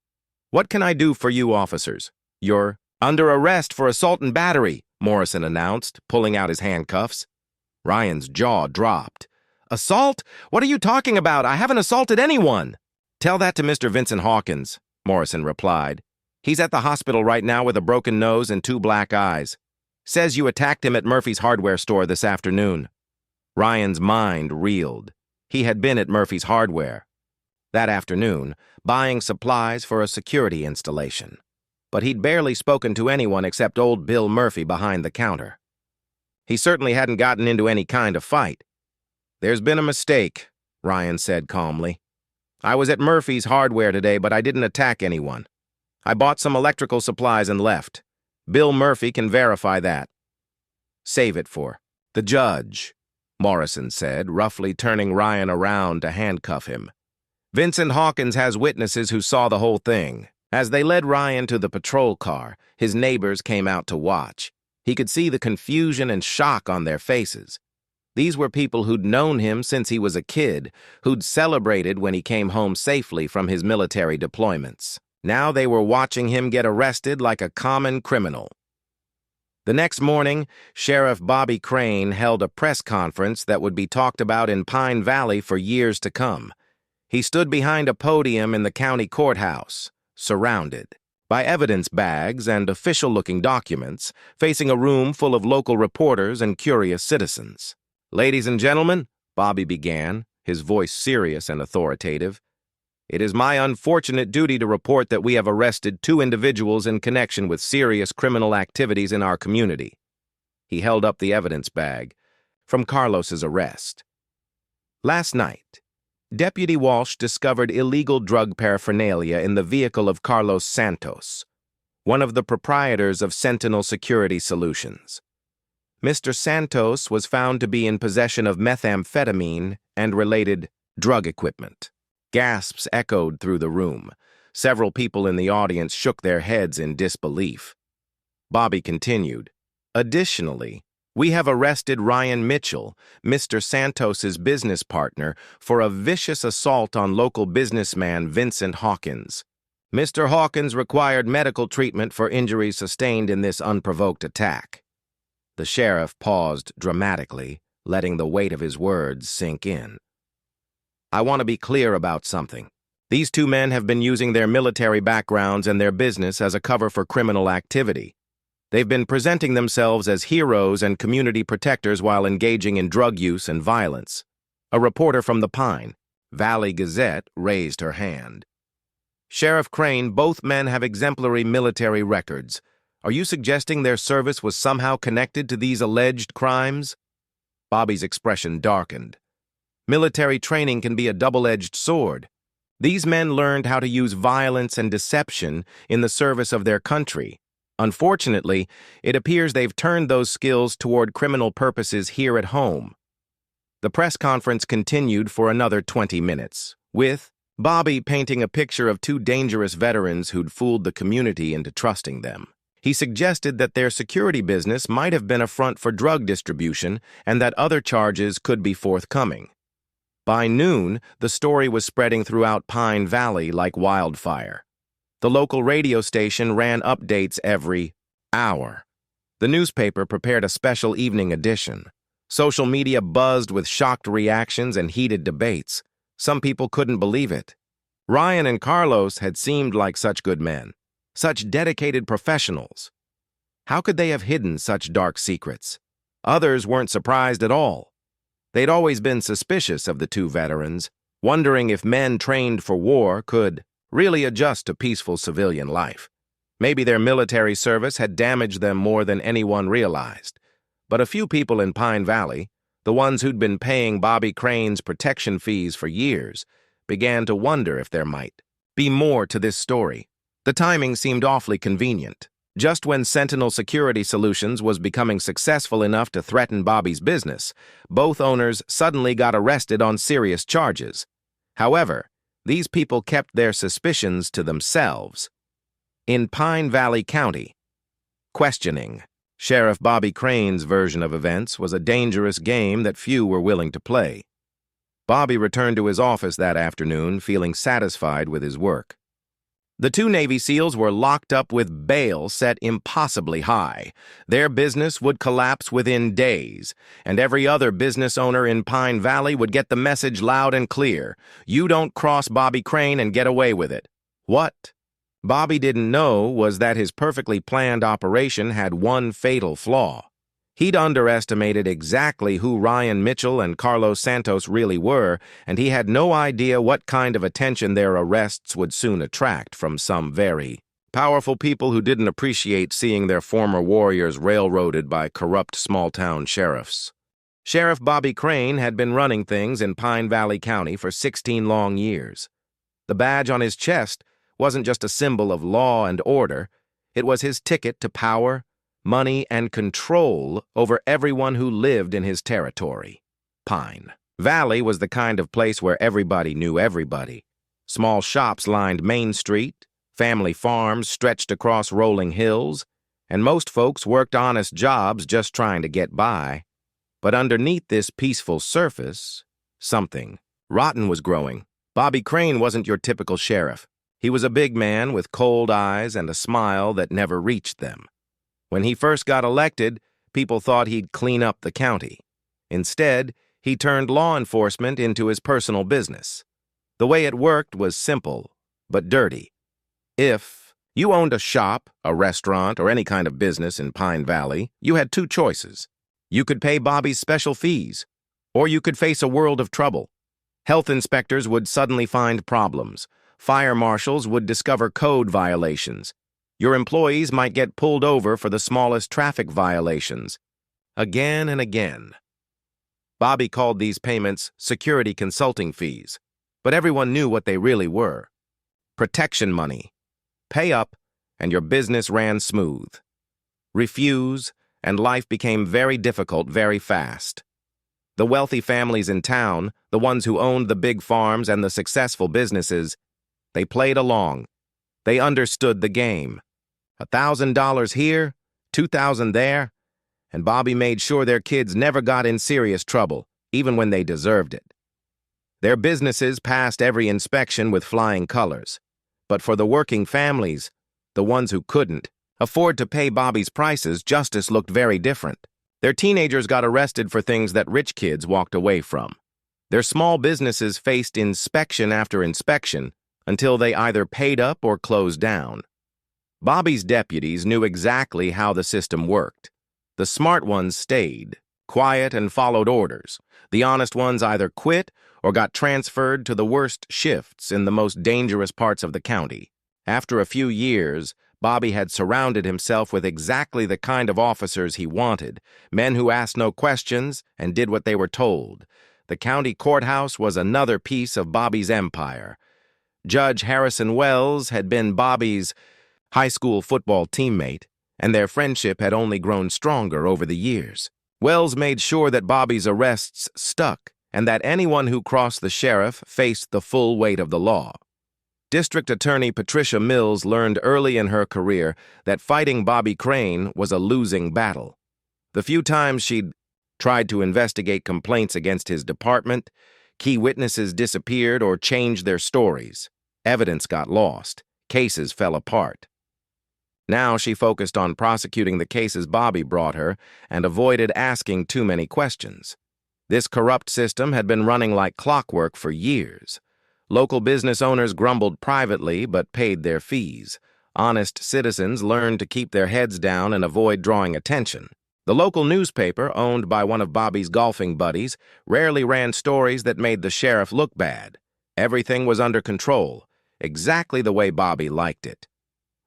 What can I do for you officers? You're under arrest for assault and battery, Morrison announced, pulling out his handcuffs. Ryan's jaw dropped. Assault? What are you talking about? I haven't assaulted anyone. Tell that to Mr. Vincent Hawkins, Morrison replied. He's at the hospital right now with a broken nose and 2 black eyes. Says you attacked him at Murphy's hardware store this afternoon. Ryan's mind reeled. He had been at Murphy's hardware that afternoon, buying supplies for a security installation. But he'd barely spoken to anyone except old Bill Murphy behind the counter. He certainly hadn't gotten into any kind of fight. There's been a mistake, Ryan said calmly. I was at Murphy's hardware today, but I didn't attack anyone. I bought some electrical supplies and left. Bill Murphy can verify that. Save it for the judge, Morrison said, roughly turning Ryan around to handcuff him. Vincent Hawkins has witnesses who saw the whole thing. As they led Ryan to the patrol car, his neighbors came out to watch. He could see the confusion and shock on their faces. These were people who'd known him since he was a kid, who'd celebrated when he came home safely from his military deployments. Now they were watching him get arrested like a common criminal. The next morning, Sheriff Bobby Crane held a press conference that would be talked about in Pine Valley for years to come. He stood behind a podium in the county courthouse, surrounded by evidence bags and official-looking documents, facing a room full of local reporters and curious citizens. "Ladies and gentlemen," Bobby began, his voice serious and authoritative, "it is my unfortunate duty to report that we have arrested 2 individuals in connection with serious criminal activities in our community." He held up the evidence bag from Carlos's arrest. "Last night, Deputy Walsh discovered illegal drug paraphernalia in the vehicle of Carlos Santos, one of the proprietors of Sentinel Security Solutions. Mr. Santos was found to be in possession of methamphetamine and related drug equipment." Gasps echoed through the room. Several people in the audience shook their heads in disbelief. Bobby continued, "Additionally, we have arrested Ryan Mitchell, Mr. Santos's business partner, for a vicious assault on local businessman Vincent Hawkins. Mr. Hawkins required medical treatment for injuries sustained in this unprovoked attack." The sheriff paused dramatically, letting the weight of his words sink in. "I want to be clear about something. These 2 men have been using their military backgrounds and their business as a cover for criminal activity. They've been presenting themselves as heroes and community protectors while engaging in drug use and violence." A reporter from the Pine Valley Gazette raised her hand. "Sheriff Crane, both men have exemplary military records. Are you suggesting their service was somehow connected to these alleged crimes?" Bobby's expression darkened. "Military training can be a double-edged sword. These men learned how to use violence and deception in the service of their country. Unfortunately, it appears they've turned those skills toward criminal purposes here at home." The press conference continued for another 20 minutes, with Bobby painting a picture of 2 dangerous veterans who'd fooled the community into trusting them. He suggested that their security business might have been a front for drug distribution and that other charges could be forthcoming. By noon, the story was spreading throughout Pine Valley like wildfire. The local radio station ran updates every hour. The newspaper prepared a special evening edition. Social media buzzed with shocked reactions and heated debates. Some people couldn't believe it. Ryan and Carlos had seemed like such good men, such dedicated professionals. How could they have hidden such dark secrets? Others weren't surprised at all. They'd always been suspicious of the 2 veterans, wondering if men trained for war could really adjust to peaceful civilian life. Maybe their military service had damaged them more than anyone realized. But a few people in Pine Valley, the ones who'd been paying Bobby Crane's protection fees for years, began to wonder if there might be more to this story. The timing seemed awfully convenient. Just when Sentinel Security Solutions was becoming successful enough to threaten Bobby's business, both owners suddenly got arrested on serious charges. However, these people kept their suspicions to themselves. In Pine Valley County, questioning Sheriff Bobby Crane's version of events was a dangerous game that few were willing to play. Bobby returned to his office that afternoon, feeling satisfied with his work. The 2 Navy SEALs were locked up with bail set impossibly high. Their business would collapse within days, and every other business owner in Pine Valley would get the message loud and clear: you don't cross Bobby Crane and get away with it. What Bobby didn't know was that his perfectly planned operation had one fatal flaw. He'd underestimated exactly who Ryan Mitchell and Carlos Santos really were, and he had no idea what kind of attention their arrests would soon attract from some very powerful people who didn't appreciate seeing their former warriors railroaded by corrupt small-town sheriffs. Sheriff Bobby Crane had been running things in Pine Valley County for 16 long years. The badge on his chest wasn't just a symbol of law and order. It was his ticket to power, money, and control over everyone who lived in his territory. Pine Valley was the kind of place where everybody knew everybody. Small shops lined Main Street, family farms stretched across rolling hills, and most folks worked honest jobs just trying to get by. But underneath this peaceful surface, something rotten was growing. Bobby Crane wasn't your typical sheriff. He was a big man with cold eyes and a smile that never reached them. When he first got elected, people thought he'd clean up the county. Instead, he turned law enforcement into his personal business. The way it worked was simple, but dirty. If You owned a shop, a restaurant, or any kind of business in Pine Valley. You had two choices. You could pay Bobby's special fees, or you could face a world of trouble. Health inspectors would suddenly find problems. Fire marshals would discover code violations. Your employees might get pulled over for the smallest traffic violations. Again and again. Bobby called these payments security consulting fees, but everyone knew what they really were. Protection money. Pay up, and your business ran smooth. Refuse, and life became very difficult very fast. The wealthy families in town, the ones who owned the big farms and the successful businesses, they played along. They understood the game. $1,000 here, $2,000 there, and Bobby made sure their kids never got in serious trouble, even when they deserved it. Their businesses passed every inspection with flying colors. But for the working families, the ones who couldn't afford to pay Bobby's prices, justice looked very different. Their teenagers got arrested for things that rich kids walked away from. Their small businesses faced inspection after inspection until they either paid up or closed down. Bobby's deputies knew exactly how the system worked. The smart ones stayed, quiet, and followed orders. The honest ones either quit or got transferred to the worst shifts in the most dangerous parts of the county. After a few years, Bobby had surrounded himself with exactly the kind of officers he wanted, men who asked no questions and did what they were told. The county courthouse was another piece of Bobby's empire. Judge Harrison Wells had been Bobby's high school football teammate, and their friendship had only grown stronger over the years. Wells made sure that Bobby's arrests stuck, and that anyone who crossed the sheriff faced the full weight of the law. District Attorney Patricia Mills learned early in her career that fighting Bobby Crane was a losing battle. The few times she'd tried to investigate complaints against his department, key witnesses disappeared or changed their stories. Evidence got lost. Cases fell apart. Now she focused on prosecuting the cases Bobby brought her and avoided asking too many questions. This corrupt system had been running like clockwork for years. Local business owners grumbled privately but paid their fees. Honest citizens learned to keep their heads down and avoid drawing attention. The local newspaper, owned by one of Bobby's golfing buddies, rarely ran stories that made the sheriff look bad. Everything was under control, exactly the way Bobby liked it.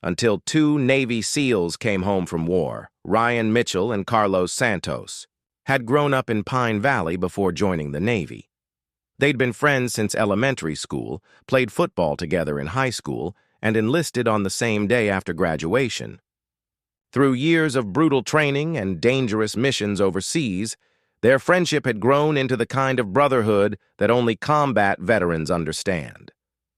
Until two Navy SEALs came home from war, Ryan Mitchell and Carlos Santos, had grown up in Pine Valley before joining the Navy. They'd been friends since elementary school, played football together in high school, and enlisted on the same day after graduation. Through years of brutal training and dangerous missions overseas, their friendship had grown into the kind of brotherhood that only combat veterans understand.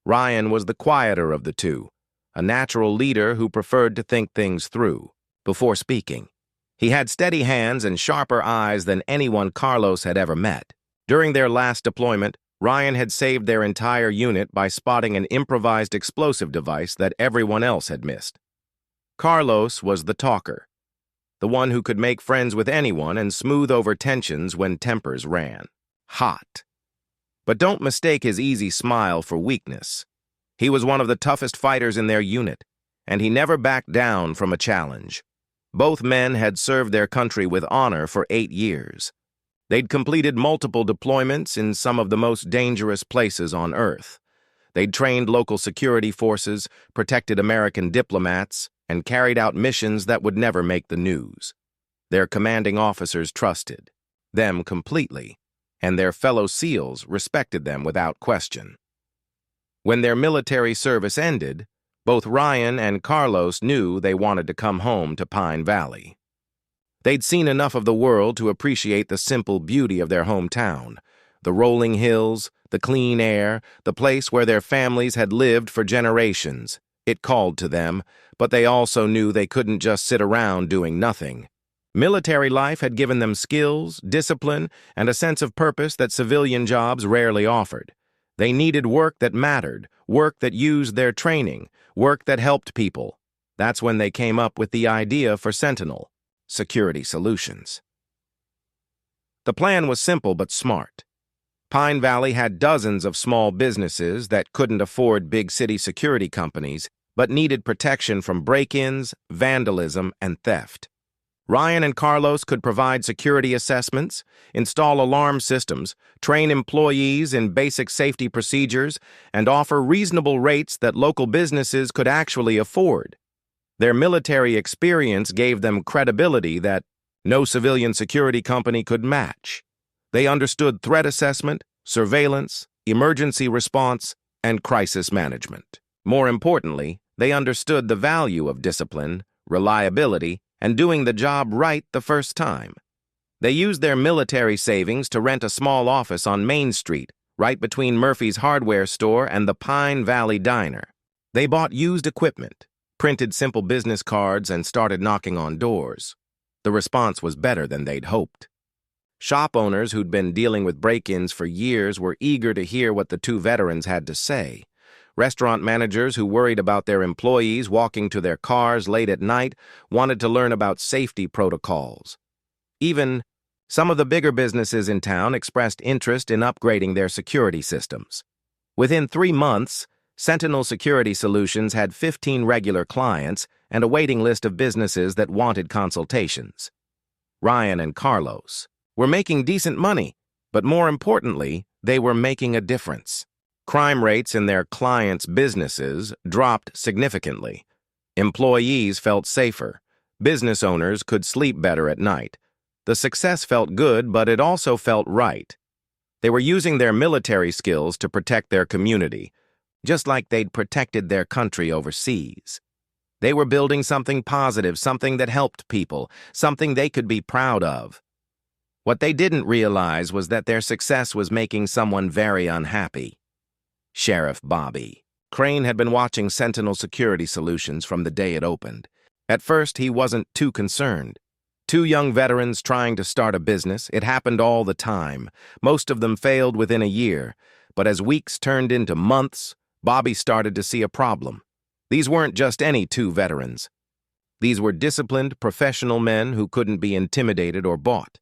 Ryan was the quieter of the two, a natural leader who preferred to think things through before speaking. He had steady hands and sharper eyes than anyone Carlos had ever met. During their last deployment, Ryan had saved their entire unit by spotting an improvised explosive device that everyone else had missed. Carlos was the talker, the one who could make friends with anyone and smooth over tensions when tempers ran hot. But don't mistake his easy smile for weakness. He was one of the toughest fighters in their unit, and he never backed down from a challenge. Both men had served their country with honor for 8 years. They'd completed multiple deployments in some of the most dangerous places on Earth. They'd trained local security forces, protected American diplomats, and carried out missions that would never make the news. Their commanding officers trusted them completely, and their fellow SEALs respected them without question. When their military service ended, both Ryan and Carlos knew they wanted to come home to Pine Valley. They'd seen enough of the world to appreciate the simple beauty of their hometown, the rolling hills, the clean air, the place where their families had lived for generations. It called to them, but they also knew they couldn't just sit around doing nothing. Military life had given them skills, discipline, and a sense of purpose that civilian jobs rarely offered. They needed work that mattered, work that used their training, work that helped people. That's when they came up with the idea for Sentinel, Security Solutions. The plan was simple but smart. Pine Valley had dozens of small businesses that couldn't afford big city security companies, but needed protection from break-ins, vandalism, and theft. Ryan and Carlos could provide security assessments, install alarm systems, train employees in basic safety procedures, and offer reasonable rates that local businesses could actually afford. Their military experience gave them credibility that no civilian security company could match. They understood threat assessment, surveillance, emergency response, and crisis management. More importantly, they understood the value of discipline, reliability, and doing the job right the first time. They used their military savings to rent a small office on Main Street, right between Murphy's hardware store and the Pine Valley Diner. They bought used equipment, printed simple business cards, and started knocking on doors. The response was better than they'd hoped. Shop owners who'd been dealing with break-ins for years were eager to hear what the two veterans had to say. Restaurant managers who worried about their employees walking to their cars late at night wanted to learn about safety protocols. Even some of the bigger businesses in town expressed interest in upgrading their security systems. Within 3 months, Sentinel Security Solutions had 15 regular clients and a waiting list of businesses that wanted consultations. Ryan and Carlos were making decent money, but more importantly, they were making a difference. Crime rates in their clients' businesses dropped significantly. Employees felt safer. Business owners could sleep better at night. The success felt good, but it also felt right. They were using their military skills to protect their community, just like they'd protected their country overseas. They were building something positive, something that helped people, something they could be proud of. What they didn't realize was that their success was making someone very unhappy. Sheriff Bobby Crane had been watching Sentinel Security Solutions from the day it opened. At first, he wasn't too concerned. 2 young veterans trying to start a business, it happened all the time. Most of them failed within a year. But as weeks turned into months, Bobby started to see a problem. These weren't just any 2 veterans. These were disciplined, professional men who couldn't be intimidated or bought.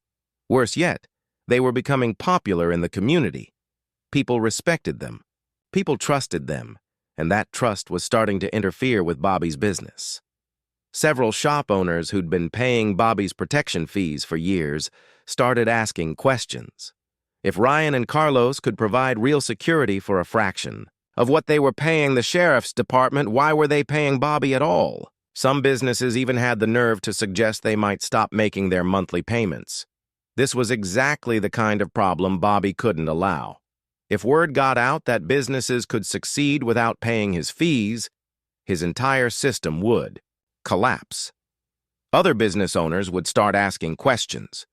Worse yet, they were becoming popular in the community. People respected them. People trusted them, and that trust was starting to interfere with Bobby's business. Several shop owners who'd been paying Bobby's protection fees for years started asking questions. If Ryan and Carlos could provide real security for a fraction of what they were paying the sheriff's department, why were they paying Bobby at all? Some businesses even had the nerve to suggest they might stop making their monthly payments. This was exactly the kind of problem Bobby couldn't allow. If word got out that businesses could succeed without paying his fees, his entire system would collapse. Other business owners would start asking questions.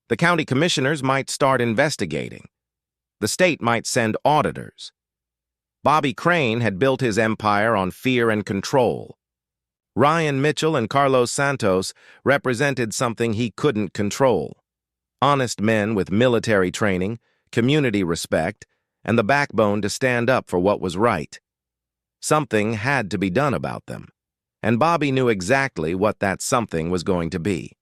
The county commissioners might start investigating. The state might send auditors. Bobby Crane had built his empire on fear and control. Ryan Mitchell and Carlos Santos represented something he couldn't control. Honest men with military training, community respect, and the backbone to stand up for what was right. Something had to be done about them, and Bobby knew exactly what that something was going to be.